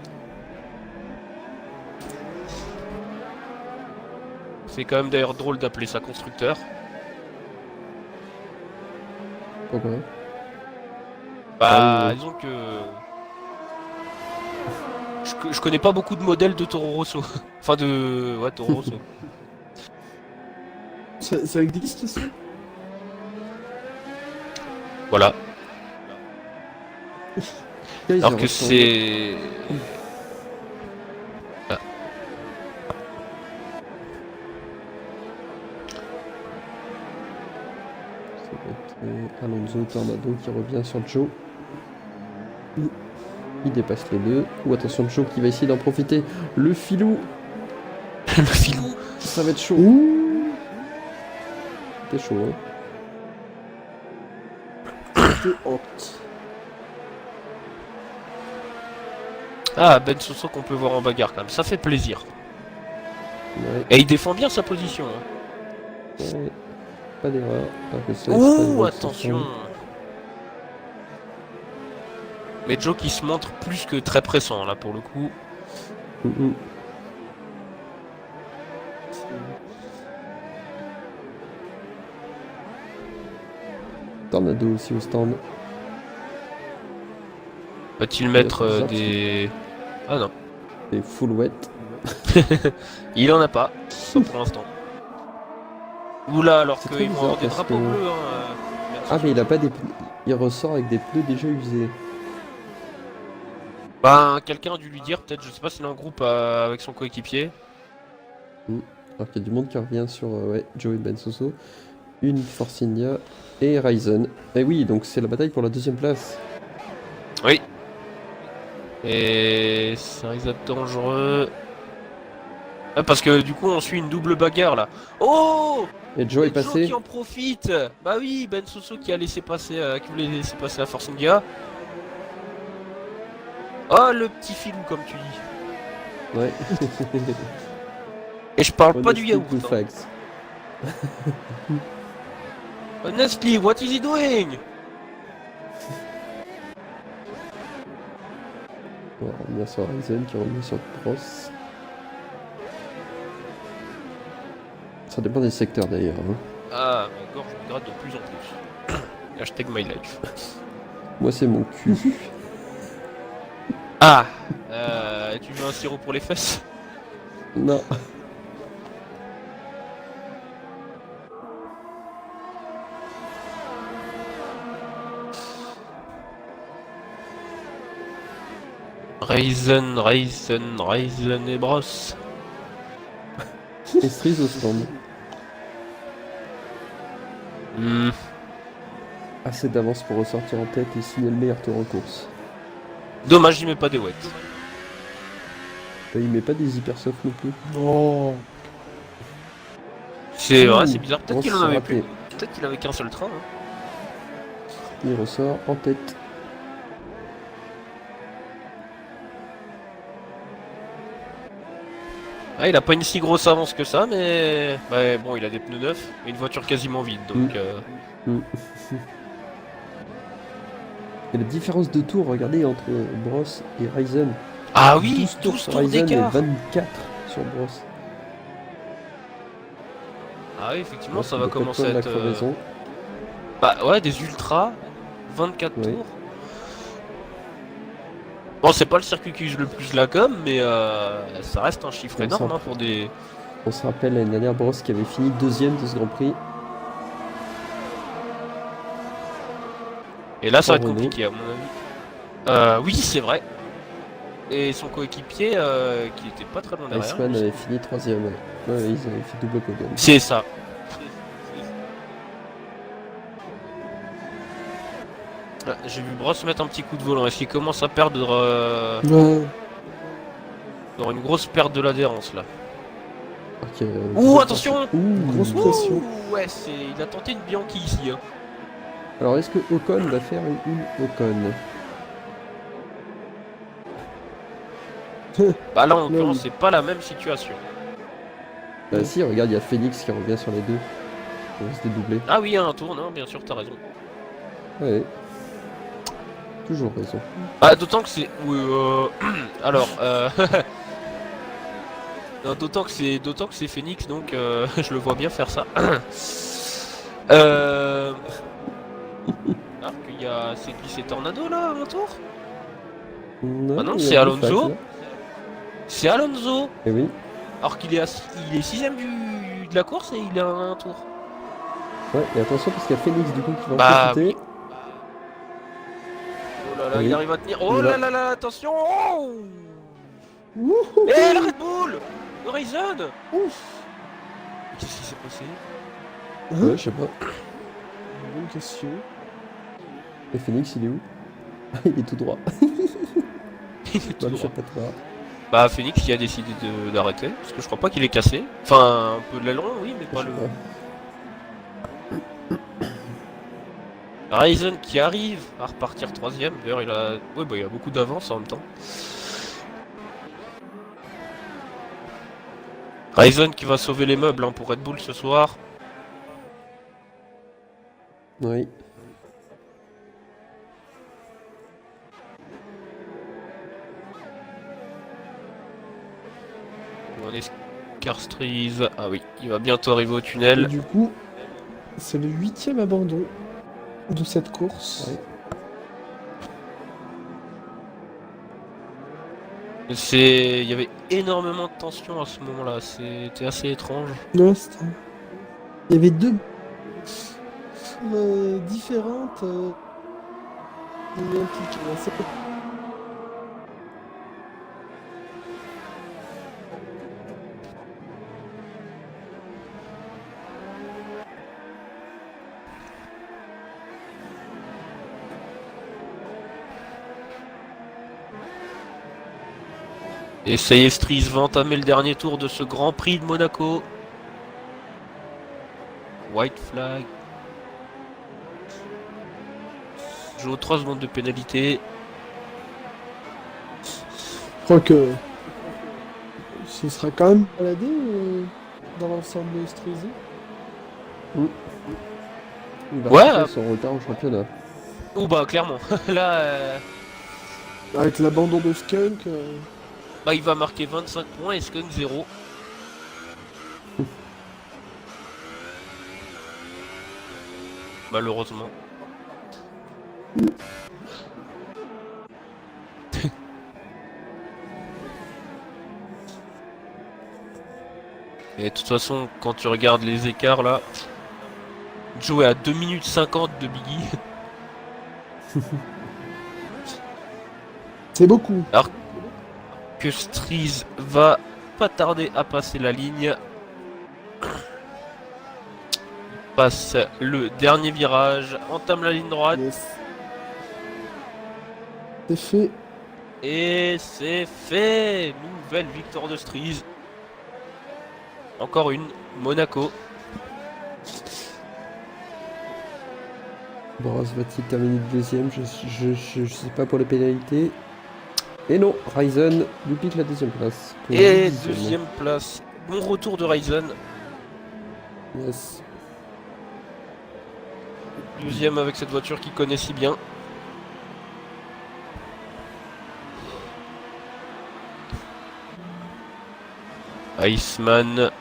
A: C'est quand même d'ailleurs drôle d'appeler ça constructeur.
B: Pourquoi
A: Bah,
B: Ah oui, oui.
A: disons que. Je connais pas beaucoup de modèles de Toro Rosso. Enfin, de. Ouais, Toro Rosso.
C: ça existe ça?
A: Voilà.
B: Ils
A: Alors
B: ont
A: que
B: ressemblé.
A: c'est.
B: Ça va être Alonso Tornado qui revient sur Joe. Il dépasse les deux. Ou attention Joe qui va essayer d'en profiter. Le filou.
A: Le filou.
C: Ça va être chaud.
B: T'es chaud hein.
C: T'es honte.
A: Ah, Ben Soso qu'on peut voir en bagarre quand même. Ça fait plaisir.
B: Ouais,
A: Et il défend bien sa position. Hein.
B: ouais. Pas d'erreur. Alors que ça,
A: Ouh,
B: ça,
A: attention. Mais Joe qui se montre plus que très pressant là pour le coup.
B: Tornado aussi au stand.
A: Va-t-il mettre
B: bizarre,
A: des. Ah non.
B: Et full wet.
A: Il en a pas. Pas pour l'instant. Oula, alors
B: C'est
A: qu'ils
B: très
A: vont avoir
B: bizarre
A: des
B: parce
A: drapeaux
B: que-
A: bleus. Hein, Ben
B: Ah
A: Soso.
B: mais il a pas des pneus. Il ressort avec des pneus déjà usés.
A: Bah, quelqu'un a dû lui dire, peut-être, je sais pas s'il est en groupe avec son coéquipier.
B: Alors qu'il y a du monde qui revient sur ouais, Joe et Ben Soso. Une Force India et Ryzen. Et oui, donc c'est la bataille pour la 2ème place.
A: Oui. Et ça risque d'être dangereux. Ah, parce que du coup, on suit une double bagarre là. Oh!
B: Et Joe est
A: Et Joe
B: passé.
A: qui en profite. Bah oui, Ben Soso qui a laissé passer, qui voulait laisser passer la Force India. Oh, le petit filou, comme tu dis.
B: Ouais.
A: Et je parle pas du
B: Honestly,
A: yaourt.
B: good
A: Hein.
B: facts.
A: Honestly, what is he doing?
B: On va revenir sur Ryzen qui revient sur Cross. Ça dépend des secteurs d'ailleurs. Hein.
A: Ah, ma gorge me gratte de plus en plus. Hashtag my life.
B: Moi c'est mon cul.
A: Ah, tu veux un sirop pour les fesses?
B: Non.
A: Ryzen et brosse.
B: Et Striz au stand.
A: Hmm.
B: Assez d'avance pour ressortir en tête et signer le meilleur tour en course.
A: Dommage, il met pas des wets.
B: Il met pas des hyper soft non plus.
C: Non.
A: C'est vrai, c'est bizarre. Peut-être
B: Bon,
A: qu'il en
B: c'est
A: avait
B: raté.
A: plus. Peut-être qu'il avait qu'un seul train. Hein.
B: Il ressort en tête.
A: Ah, il a pas une si grosse avance que ça, mais bah, bon, il a des pneus neufs et une voiture quasiment vide, donc.
B: Et la différence de tour, regardez, entre Bross et Ryzen.
A: Ah oui,
B: 12
A: tours
B: Ryzen et
A: d'écart.
B: 24 sur Bross.
A: Ah oui, effectivement, ça
B: Il
A: va
B: y a
A: commencer
B: peut-être
A: à
B: pas
A: être.
B: de la crevaison.
A: Bah ouais, des ultras, 24
B: Oui.
A: tours. Bon, c'est pas le circuit qui use le plus la com, mais ça reste un chiffre
B: Comme
A: énorme
B: ça.
A: hein, pour des.
B: On se rappelle l'année dernière, Bross qui avait fini deuxième de ce Grand Prix.
A: Et là, ça va être
B: Renault.
A: compliqué, à mon avis. Oui, c'est vrai. Et son coéquipier, qui était pas très loin derrière.
B: Iceman avait fini troisième. Ouais, ils avaient fait double podium.
A: C'est ça. Ah, j'ai vu Bross mettre un petit coup de volant. Est-ce qu'il commence à perdre
C: Ouais.
A: dans une grosse perte de l'adhérence là?
B: Ok,
A: Ouh, attention!
C: Grosse pression.
A: Ouh, ouais, il a tenté une Bianchi ici. Hein.
B: Alors, est-ce que Ocon va faire une Ocon?
A: Bah là, en
C: Non,
A: l'occurrence,
C: oui.
A: c'est pas la même situation.
B: Bah si, regarde, il y a Phoenix qui revient sur les deux. On va se dédoubler.
A: Ah oui, un tour, non, bien sûr, t'as raison.
B: Ouais. Toujours raison.
A: Ah, d'autant que c'est... Oui, alors, non, d'autant que c'est Phoenix, donc je le vois bien faire ça. Alors qu'il y a... C'est qui? C'est Tornado, là, à un tour? Ah non,
B: il y a
A: c'est
B: deux
A: Alonso.
B: facs, là.
A: C'est Alonso.
B: Eh oui.
A: Alors qu'il est, il est 6ème de la course et il a un tour.
B: Ouais, et attention parce qu'il y a Phoenix du coup qui va en
A: Bah,
B: profiter.
A: Oh là là,
B: Oui.
A: il arrive à tenir. Oh
B: Il
A: là
B: va.
A: là là, attention. Oh
B: Wouhou.
A: Eh, la Red Bull Horizon. Qu'est-ce qui s'est passé?
B: Ouais, je sais pas.
C: Bonne question.
B: Et Phoenix, il est où? Il est tout droit.
A: Il est tout
B: Dans le
A: droit.
B: chapatoir.
A: Bah, Phoenix qui a décidé d'arrêter, parce que je crois pas qu'il est cassé. Enfin, un peu de l'aileron, oui, mais pas
B: Je
A: le...
B: sais pas.
A: Ryzen qui arrive à repartir 3ème. D'ailleurs, il a... Ouais, bah, il a beaucoup d'avance en même temps. Ryzen qui va sauver les meubles hein, pour Red Bull ce soir.
B: Oui.
A: On est Carstreeze. Ah oui, il va bientôt arriver au
C: Et
A: tunnel.
C: du coup, c'est le 8e abandon de cette course.
B: Ouais.
A: Il y avait énormément de tension à ce moment-là. C'était assez étrange.
C: Ouais, il y avait deux différentes impliquées.
A: Et ça y est, Streeze va entamer le dernier tour de ce Grand Prix de Monaco. White flag. Joue aux 3 secondes de pénalité.
C: Je crois que ce sera quand même baladé dans l'ensemble de Streezy.
B: Il va
A: Ouais.
B: rattraper son retard au championnat.
A: Oh bah clairement. Là,
C: Avec l'abandon de Skunk.
A: bah, il va marquer 25 points et Skunk 0. Malheureusement. Et de toute façon, quand tu regardes les écarts là, Joe est à 2 minutes 50 de Biggie.
C: C'est beaucoup.
A: Que Streeze va pas tarder à passer la ligne. Il passe le dernier virage, entame la ligne droite
C: Yes. C'est fait.
A: et c'est fait. Nouvelle victoire de Streeze. Encore une, Monaco.
B: Bross va-t-il terminer deuxième? Je sais pas pour les pénalités. Et non, Ryzen lui pique la deuxième place. Pour
A: Et
B: le 10e.
A: deuxième place. Bon retour de Ryzen.
B: Yes.
A: Deuxième avec cette voiture qu'il connaît si bien. Iceman.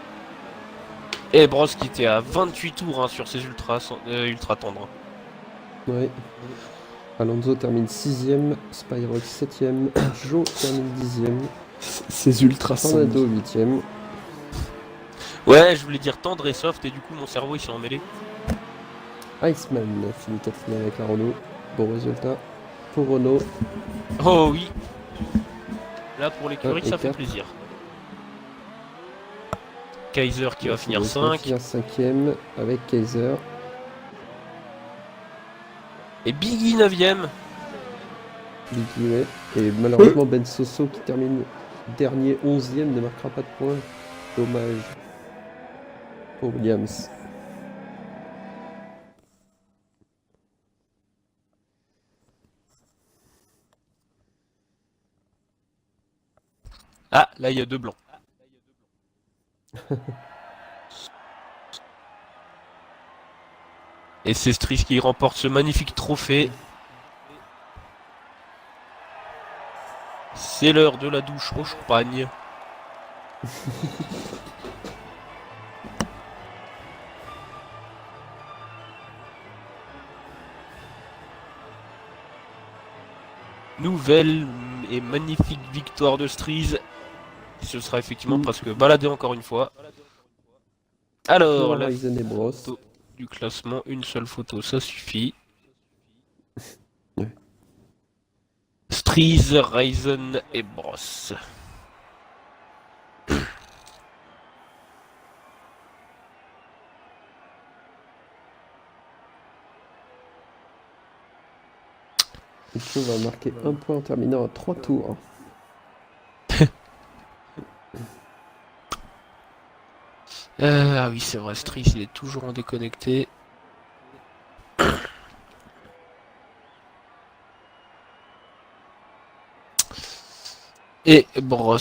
A: Et Bross qui était à 28 tours hein, sur ses ultra tendres.
B: Ouais. Alonso termine 6ème, Spyrox 7ème, Joe termine 10ème,
C: C'est ultra
B: Tornado
C: simple.
B: 8ème.
A: Ouais, je voulais dire tendre et soft, et du coup, mon cerveau il s'est emmêlé.
B: Iceman finit quatrième avec la Renault. Bon résultat pour Renault.
A: Oh oui. Là, pour
B: Un
A: l'écurie,
B: et
A: ça fait
B: quatre.
A: plaisir. Kaiser qui va finir
B: Il va
A: 5.
B: finir cinquième avec Kaiser.
A: Et Biggie 9ème.
B: Biggie, ouais. Et malheureusement Ben Soso qui termine dernier 11e ne marquera pas de points. Dommage pour Williams.
A: Ah, là, il y a 2 blancs. Et c'est Stris qui remporte ce magnifique trophée. C'est l'heure de la douche au champagne. Nouvelle et magnifique victoire de Stries. Ce sera effectivement presque baladé encore une fois. Alors, la
B: Ryzen et Bros.
A: photo du classement, une seule photo, ça suffit.
B: Ouais.
A: Stries, Ryzen et Bros.
B: On va marquer un point en terminant à 3 tours.
A: Ah oui, c'est vrai, Stries, il est toujours en déconnecté. Et Bros.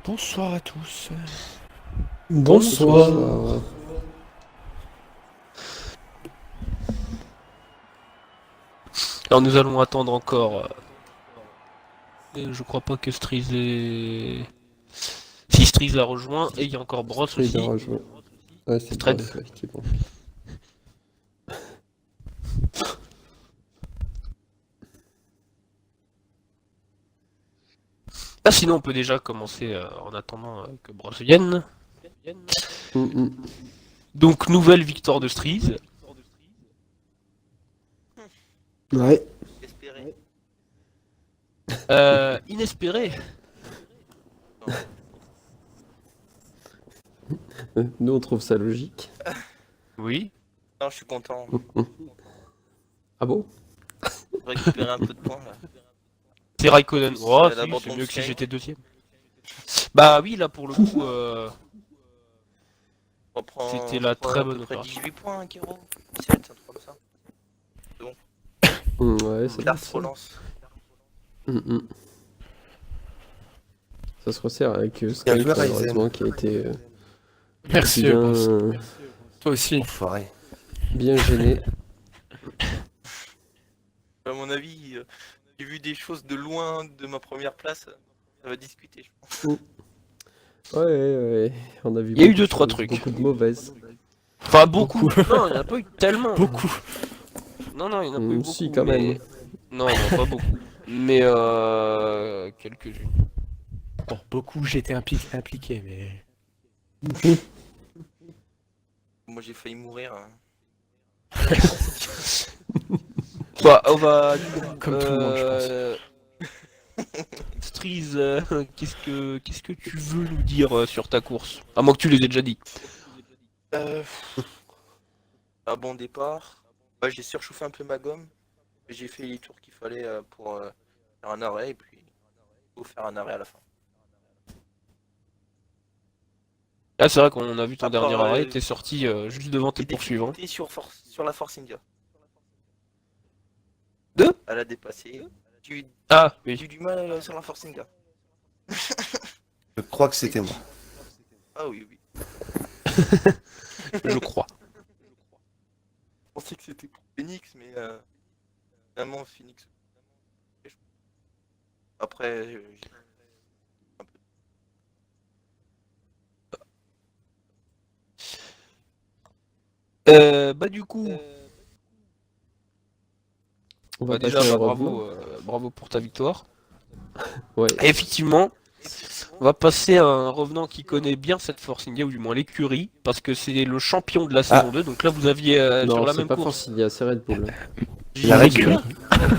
D: Bonsoir à tous.
B: Bonsoir.
A: Alors nous allons attendre encore. Je crois pas que Stries est... Si Stries l'a rejoint, et il y a encore Bros
B: Stries
A: aussi.
B: a rejoint. Ouais, c'est
A: Stred.
B: Bros, effectivement.
A: Ah sinon on peut déjà commencer en attendant que Bros vienne. Donc nouvelle victoire de Stries.
C: Ouais.
E: Espérer.
A: Inespéré.
B: Nous on trouve ça logique.
A: Oui.
E: Non, je suis content.
B: Ah bon?
E: Récupérer un peu de points là.
A: C'est Raikkonen.
E: C'est
A: Oh,
E: l'abandon
A: c'est
E: de
A: mieux que si
E: Sky.
A: j'étais deuxième. Bah oui, là pour le coup,
E: On reprend,
A: C'était
E: je
A: la
E: crois,
A: très
E: à
A: bonne
E: peu près
A: opération.
E: 18 points, hein, Kiro. 17, un truc comme ça.
B: Ouais, ça doit
E: Lars
B: être ça.
E: relance.
B: Ça se resserre avec
D: Bien
B: Sky,
D: joué, Ryzen.
B: malheureusement, qui a été
D: Merci,
B: bien,
D: Bros. Toi aussi.
F: Enfoiré.
B: bien gêné.
E: À mon avis, j'ai vu des choses de loin de ma première place. Ça va discuter, je pense.
B: Ouais, on a vu
A: Il y a eu
B: beaucoup
A: deux,
B: de
A: trois
B: choses,
A: trucs.
B: beaucoup de mauvaises.
A: Enfin beaucoup. Non, il n'y en a pas eu tellement.
D: Beaucoup.
A: Non, il n'y en a pas eu beaucoup.
B: Si, quand
A: mais-
B: même.
A: Non, pas beaucoup. Mais quelques-unes.
D: Bon, beaucoup, j'étais impliqué, mais...
E: Moi, j'ai failli mourir. Hein.
A: Bah, on va...
D: Comme tout le monde, je pense.
A: Stries, qu'est-ce que tu veux nous dire sur ta course? À moins que tu les aies déjà dit.
E: Un bon départ. Bah, j'ai surchauffé un peu ma gomme. J'ai fait les tours qu'il fallait pour faire un arrêt et puis faut faire un arrêt à la fin.
A: Ah, c'est vrai qu'on a vu ton
E: À part,
A: dernier arrêt, t'es sorti juste devant tes
E: J'ai des
A: poursuivants.
E: difficultés sur la Force India.
A: Deux?
E: Elle a dépassé. J'ai
A: Ah,
E: eu
A: oui.
E: du mal sur la Force India.
F: Je crois que c'était moi.
E: Ah oui, oui.
A: Je crois.
E: Je pensais que c'était pour Phoenix, mais finalement Phoenix. Après, un peu.
A: Bah du coup,
B: On va
A: déjà
B: passer à
A: bah,
B: la revenant.
A: bravo pour ta victoire.
B: Ouais.
A: Et effectivement, On va passer à un revenant qui connaît bien cette Force India, ou du moins l'écurie, parce que c'est le champion de la saison 2. Donc là, vous aviez sur
B: Non,
A: la
B: c'est
A: même
B: pas
A: course.
B: Force India, c'est Red Bull.
F: La
A: J'imagine.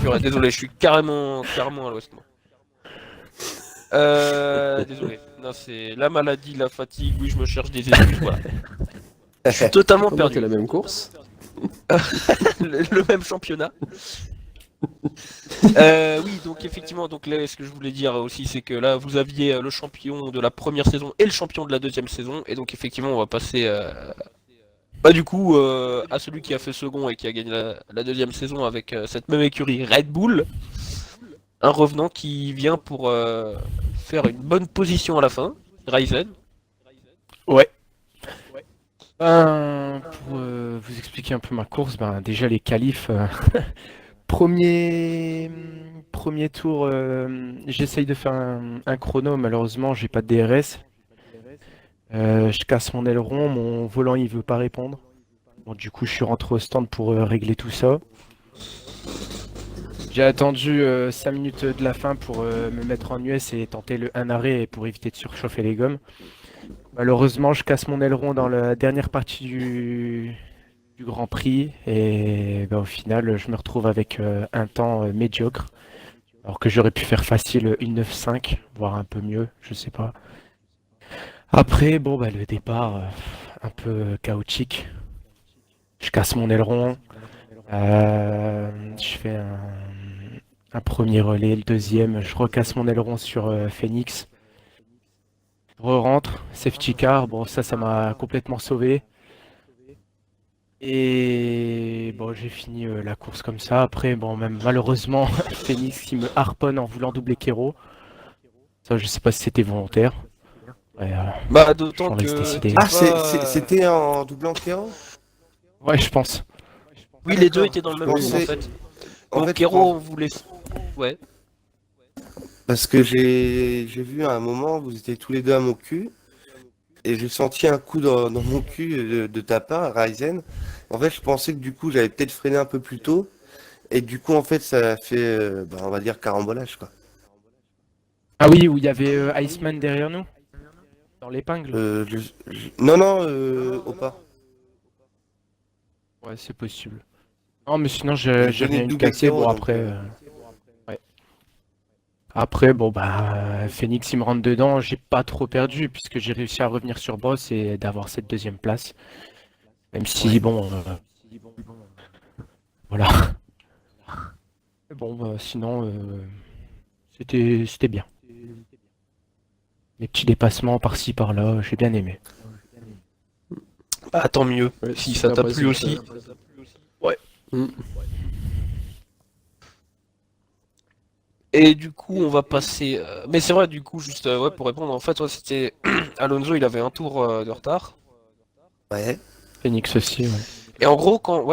A: Purée, désolé, je suis carrément à l'ouest, moi. Désolé. Non, c'est la maladie, la fatigue, oui, je me cherche des excuses, voilà. Je suis totalement
B: Comment
A: perdu.
B: que la même course?
A: Le même championnat. Oui, donc effectivement, donc là, ce que je voulais dire aussi, c'est que là, vous aviez le champion de la première saison et le champion de la deuxième saison, et donc effectivement, on va passer, du coup, à celui qui a fait second et qui a gagné la deuxième saison avec cette même écurie Red Bull, un revenant qui vient pour faire une bonne position à la fin, Ryzen.
D: Ouais. Pour vous expliquer un peu ma course, déjà les qualifs, premier tour, j'essaye de faire un chrono, malheureusement j'ai pas de DRS. Je casse mon aileron, mon volant il veut pas répondre. Bon, du coup je suis rentré au stand pour régler tout ça. J'ai attendu 5 minutes de la fin pour me mettre en US et tenter un arrêt pour éviter de surchauffer les gommes. Malheureusement, je casse mon aileron dans la dernière partie du Grand Prix et au final, je me retrouve avec un temps médiocre. Alors que j'aurais pu faire facile 1,95, voire un peu mieux, je sais pas. Après, le départ, un peu chaotique. Je casse mon aileron. Je fais un premier relais, le deuxième, je recasse mon aileron sur Phoenix. Je re-rentre, safety car, ça m'a complètement sauvé. Et j'ai fini la course comme ça. Après, même malheureusement, Phoenix qui me harponne en voulant doubler Kero. Ça, je sais pas si c'était volontaire. Ouais,
A: D'autant
D: je laisse
A: que...
D: décider.
F: Ah, c'était en doublant Kéro?
D: Ouais, je pense.
A: Oui, les deux étaient dans le même tour, en
F: pensais-
A: fait.
F: En
A: Donc,
F: fait,
A: Kero, on voulait... Ouais.
F: parce que j'ai vu à un moment, vous étiez tous les deux à mon cul, et j'ai senti un coup dans mon cul de ta part, Ryzen. En fait, je pensais que du coup, j'avais peut-être freiné un peu plus tôt, et du coup, en fait, ça a fait, on va dire, carambolage, quoi.
D: Ah oui, où il y avait Iceman derrière nous, dans l'épingle.
F: Non, au pas.
D: Ouais, c'est possible. Non, mais sinon,
F: Je
D: j'ai
F: venais
D: rien
F: de
D: eu de
F: doubler
D: cassé.
F: Kero,
D: Bon,
F: donc,
D: après. Ouais. Après, Phoenix, il me rentre dedans. J'ai pas trop perdu, puisque j'ai réussi à revenir sur Boss et d'avoir cette deuxième place. Même si,
F: Ouais.
D: voilà. Sinon, c'était bien. Les petits dépassements par-ci, par-là, j'ai bien aimé.
A: Bah, tant mieux,
B: Ouais,
A: si ça
B: super
A: t'a plu
B: résultat.
A: aussi.
B: Mm.
A: Et du coup, on va passer... Mais c'est vrai, du coup, juste pour répondre, en fait, c'était... Alonso, il avait un tour de retard.
F: Ouais.
D: Phoenix aussi, ouais.
A: Et en gros, quand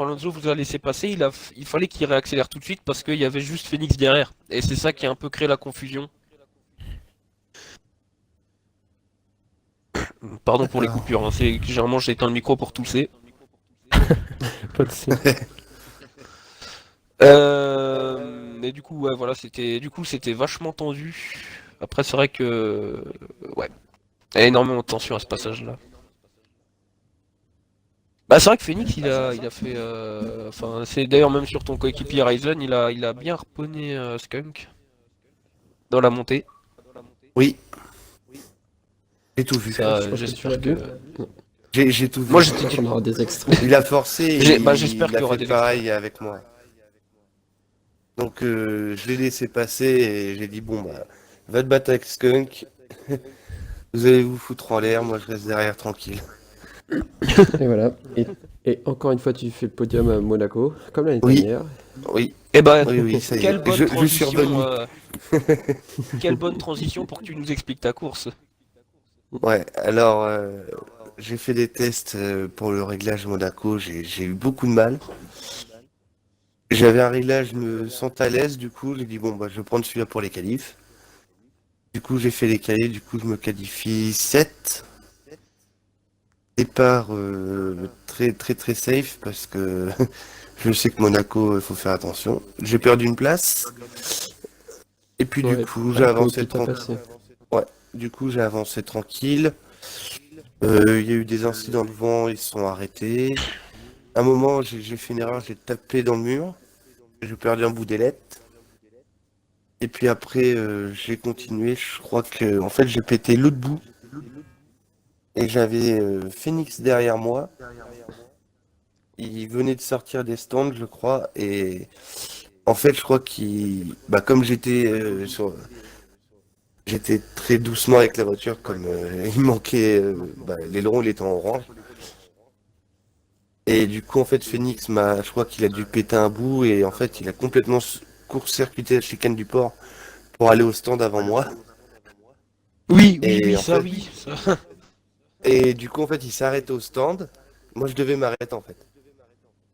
A: Alonso vous a laissé passer, il fallait qu'il réaccélère tout de suite parce qu'il y avait juste Phoenix derrière. Et c'est ça qui a un peu créé la confusion. Pardon pour les
F: D'accord.
A: coupures, hein, c'est que généralement j'ai éteint le micro pour tousser.
D: Pas de signe.
A: Mais du coup, ouais, voilà, c'était vachement tendu. Après, c'est vrai que, ouais, il y a énormément de tension à ce passage-là. Bah, c'est vrai que Phoenix, il a fait, enfin, c'est d'ailleurs même sur ton coéquipier Ryzen, il a bien harponné Skunk dans la montée.
F: Oui. J'ai tout vu.
A: Ça,
B: Je pense que
A: j'espère
B: tu l'as
A: que.
B: vu.
F: J'ai tout vu.
A: Moi, j'étais.
B: On aura des extraits.
F: Il a forcé et
A: J'espère qu'il y
F: il a
A: aura
F: fait
A: des
F: pareil avec moi. Donc je l'ai laissé passer et j'ai dit va te battre avec Skunk. Vous allez vous foutre en l'air, moi je reste derrière tranquille.
B: Et voilà. Et encore une fois, tu fais le podium à Monaco, comme l'année
F: Oui.
B: dernière.
F: Oui,
A: Eh ben,
F: oui, ça y
A: quelle
F: est.
A: bonne
F: Je suis
A: transition.
F: revenu.
A: Quelle bonne transition pour que tu nous expliques ta course.
F: Ouais, alors j'ai fait des tests pour le réglage Monaco, j'ai eu beaucoup de mal. J'avais un réglage, je me sentais à l'aise, du coup j'ai dit je vais prendre celui-là pour les qualifs. Du coup j'ai fait les qualifs, du coup je me qualifie 7. Départ très très très safe parce que je sais que Monaco il faut faire attention. J'ai perdu une place. Et puis
B: Ouais,
F: du coup
B: par
F: j'ai
B: contre,
F: avancé
B: tu t'as
F: 30.
B: passé.
F: Ouais, Du coup, j'ai avancé tranquille. Il y a eu des incidents de vent, ils se sont arrêtés. À un moment, j'ai fait une erreur, j'ai tapé dans le mur. J'ai perdu un bout d'ailette. Et puis après, j'ai continué. Je crois que, en fait, j'ai pété l'autre bout. Et j'avais Phoenix derrière moi. Il venait de sortir des stands, je crois. Et en fait, je crois qu'il, bah, comme j'étais très doucement avec la voiture, comme il manquait, bah, l'aileron, il était en orange. Et du coup, en fait, Phoenix je crois qu'il a dû péter un bout et en fait, il a complètement court-circuité la chicane du port pour aller au stand avant moi.
A: Oui, oui,
F: Et
A: oui,
F: en
A: ça,
F: fait-
A: oui. Ça.
F: Et du coup, en fait, il s'est arrêté au stand. Moi, je devais m'arrêter en fait.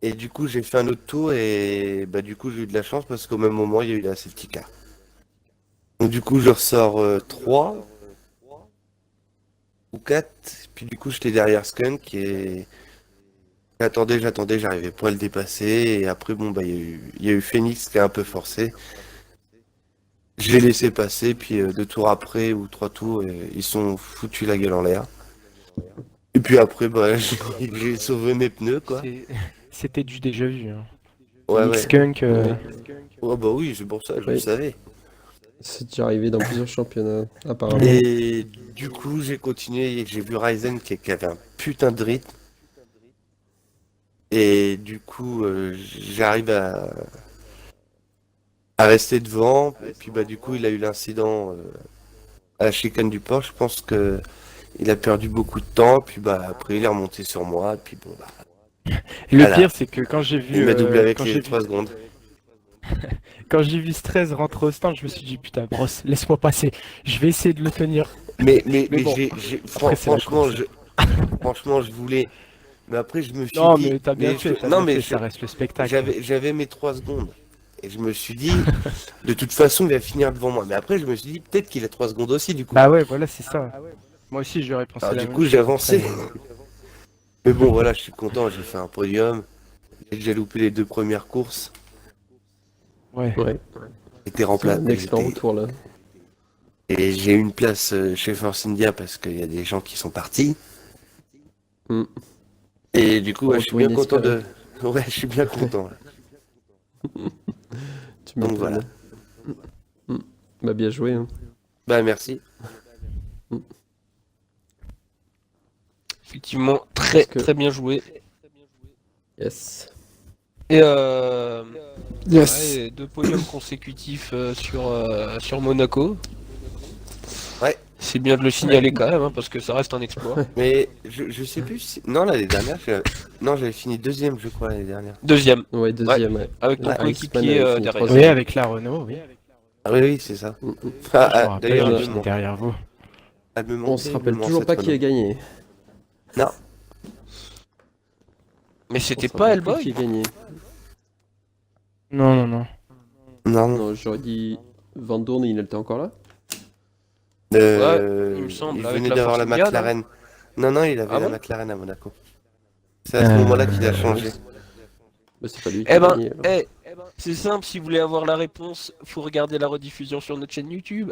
F: Et du coup, j'ai fait un autre tour et bah, du coup, j'ai eu de la chance parce qu'au même moment, il y a eu la safety car. Donc, du coup, je ressors 3 ou 4. Puis, du coup, j'étais derrière Skunk et j'attendais, j'arrivais pas à le dépasser. Et après, bon, bah, il y a eu Phoenix qui a un peu forcé. Je l'ai laissé passer, puis 2 tours après ou 3 tours, ils sont foutus la gueule en l'air. Et puis après, bah, j'ai sauvé mes pneus, quoi.
D: C'était du déjà vu. Hein.
F: Ouais,
D: Nick
F: ouais.
D: Skunk,
F: Oh, bah oui, c'est pour ça, je le
B: Oui.
F: savais.
B: C'est déjà arrivé dans plusieurs championnats, apparemment.
F: Et du coup, j'ai continué et j'ai vu Ryzen qui avait un putain de rythme. Et du coup, j'arrive à rester devant. Et puis, bah, du coup, il a eu l'incident à la chicane du port. Je pense que il a perdu beaucoup de temps. Puis, bah, après, il est remonté sur moi. Et puis, bon, bah,
D: le
F: voilà.
D: pire, c'est que quand j'ai vu,
F: il m'a doublé avec
D: quand
F: les
D: j'ai
F: 3
D: vu,
F: secondes.
D: quand j'ai vu Stress rentrer au stand, je me suis dit putain, brosse, laisse-moi passer. Je vais essayer de le tenir.
F: Mais
D: bon, après, c'est la
F: franchement,
D: course.
F: franchement, je voulais. Mais après, je me suis
D: Non,
F: dit.
D: mais t'as bien fait.
F: Non, mais
D: ça reste le spectacle.
F: j'avais mes 3 secondes. Et je me suis dit, de toute façon, il va finir devant moi. Mais après, je me suis dit, peut-être qu'il a 3 secondes aussi, du coup.
D: Bah ouais, voilà, c'est ça. Moi aussi, j'aurais pensé
F: Alors,
D: la
F: du
D: même
F: coup,
D: chose.
F: j'ai avancé. Mais bon, voilà, je suis content, j'ai fait un podium. J'ai déjà loupé les 2 premières courses.
D: Ouais.
B: Ouais,
F: J'étais
B: c'est
F: remplacé.
B: un excellent retour là.
F: Et j'ai eu une place chez Force India parce qu'il y a des gens qui sont partis.
B: Mm.
F: Et du coup, ouais, je suis
B: Retour
F: bien content
B: inespéré.
F: Ouais, je suis bien content. Là.
B: Tu
F: Donc
B: m'étonnes.
F: voilà.
B: Bah bien joué. Hein.
F: Bah, merci.
A: Effectivement, très
B: Parce que-
A: très bien joué.
B: Yes.
A: Et
C: Yes.
A: ouais, 2 podiums consécutifs sur Monaco.
F: Ouais.
A: C'est bien de le signaler quand même, hein, parce que ça reste un exploit.
F: Mais je sais plus si... Non, l'année dernière, non, j'avais fini 2e, je crois, l'année dernière.
A: Deuxième,
B: Ouais, deuxième. Ouais.
A: avec ton
B: Ouais,
A: coéquipier
B: Iceman avait fini
A: derrière.
D: Oui,
B: troisième.
D: avec la Renault, oui.
F: Ah oui, oui, c'est ça.
B: Mm, mm.
D: Je me
F: Ah,
D: rappelle,
F: d'ailleurs,
B: j'ai
F: elle me
D: j'étais
F: manque.
D: derrière vous.
F: Elle me
B: On
F: manque
B: se rappelle
F: terriblement,
B: toujours
F: cette
B: pas qui a
F: Renault.
B: gagné.
F: Non.
A: Mais
B: On
A: c'était
B: se
A: pas
B: rappelle plus
A: Hellboy.
B: qui a gagné.
D: Non, non, non.
F: Non.
B: Non, j'aurais dit Van Dorn, il était encore là.
A: il me semble,
F: Il
A: avec
F: venait
A: la
F: d'avoir la
A: Force India,
F: McLaren. Non, il avait
A: Ah
F: la
A: bon
F: McLaren à Monaco. C'est à ce moment-là qu'il a changé.
B: Bah, c'est pas lui qui
A: Eh
B: a
A: ben,
B: gagné. alors.
A: c'est simple, si vous voulez avoir la réponse, faut regarder la rediffusion sur notre chaîne YouTube.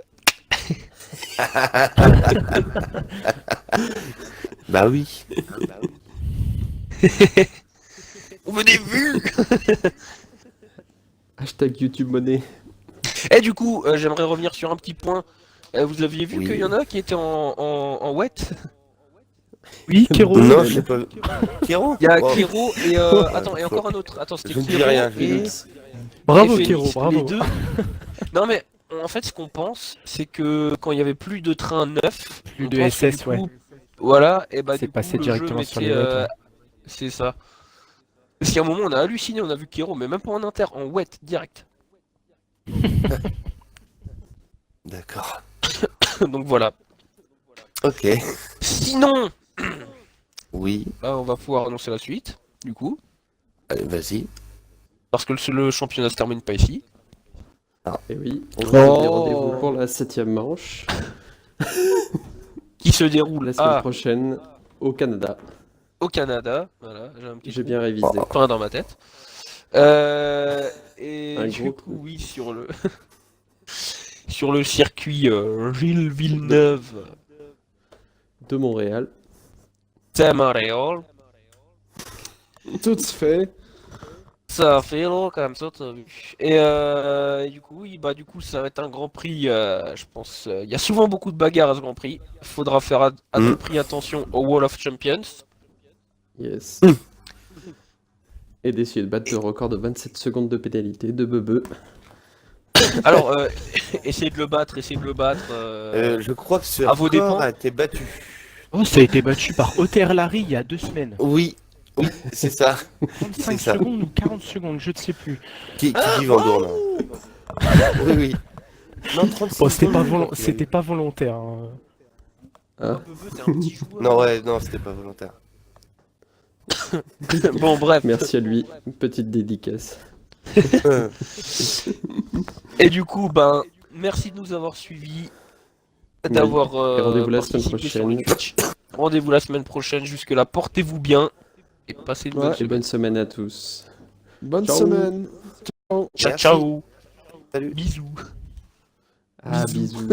F: Bah oui.
A: On veut des vues.
B: Hashtag YouTube monnaie.
A: Et du coup, j'aimerais revenir sur un petit point. Vous aviez vu
F: Oui.
A: qu'il y en a qui étaient en wet.
D: Oui, Kero.
F: Non, je sais pas. Kero.
A: Il y a
F: Oh,
A: Kiro et attends, et encore un autre. Attends, c'était
F: Je ne dis
A: Kiro
F: rien, je
A: et...
F: vais
D: Bravo,
A: et
D: Kero,
A: Phoenix,
D: bravo.
A: les deux. Non mais en fait, ce qu'on pense, c'est que quand il y avait plus de trains neufs,
D: Plus
A: on
D: de
A: pense que,
D: SS,
A: du
D: ouais.
A: coup, voilà, et bah
D: C'est
A: du
D: passé
A: coup, le jeu
D: directement sur les
A: mettait,
D: wets, ouais.
A: c'est ça. Parce qu'à un moment, on a halluciné, on a vu Kiro, mais même pas en inter, en wet direct.
F: D'accord.
A: Donc voilà.
F: Ok.
A: Sinon,
F: Oui.
A: là, on va pouvoir annoncer la suite, du coup,
F: Allez, vas-y.
A: parce que le championnat se termine pas ici.
B: Et oui, on vous donne des
C: Oh.
B: rendez-vous pour la 7ème manche.
A: Qui se déroule
B: La semaine
A: à,
B: prochaine au Canada.
A: au Canada. Voilà, j'ai un petit
B: J'ai
A: trou.
B: bien révisé.
A: Enfin, dans ma tête. Et
B: Un
A: du
B: gros
A: coup,
B: trou.
A: oui, sur le... sur le circuit Gilles Villeneuve
B: De Montréal.
A: Saint-Montréal.
C: Tout se fait.
A: Ça fait long comme ça, t'as vu. Et du coup, du coup, ça va être un Grand Prix. Je pense, il y a souvent beaucoup de bagarres à ce Grand Prix. Faudra faire à tout prix attention au Wall of Champions.
B: Yes. Et d'essayer de battre le record de 27 secondes de pénalité de Bebe.
A: Alors, essayez de le battre,
F: Je crois que ce
A: à vos dépens.
F: record a été battu.
D: Oh, ça a été battu par Otter Larry il y a 2 semaines.
F: Oui, c'est ça.
D: 35
F: C'est ça.
D: secondes ou 40 secondes, je ne sais plus.
F: Qui vit en Dournan. Oui, oui. Non, 36
D: Bon, c'était pas,
F: secondes, je crois qu'il a
D: c'était
F: eu.
D: pas volontaire. Hein.
B: Ah.
A: T'es un petit joueur.
F: Non, ouais, non, c'était pas volontaire.
A: Bon, bref.
B: Merci à lui. Une petite dédicace.
A: Et du coup, merci de nous avoir suivis, d'avoir
B: Et rendez-vous la
A: participé
B: semaine
A: sur le
B: prochaine.
A: Twitch. Rendez-vous la semaine prochaine. Jusque-là, portez-vous bien et passez une bonne
B: Et
A: semaine.
B: bonne semaine à tous.
C: Bonne
B: Ciao.
C: semaine.
A: Ciao,
F: Merci.
A: ciao.
F: Salut.
A: Bisous.
B: Ah, bisous.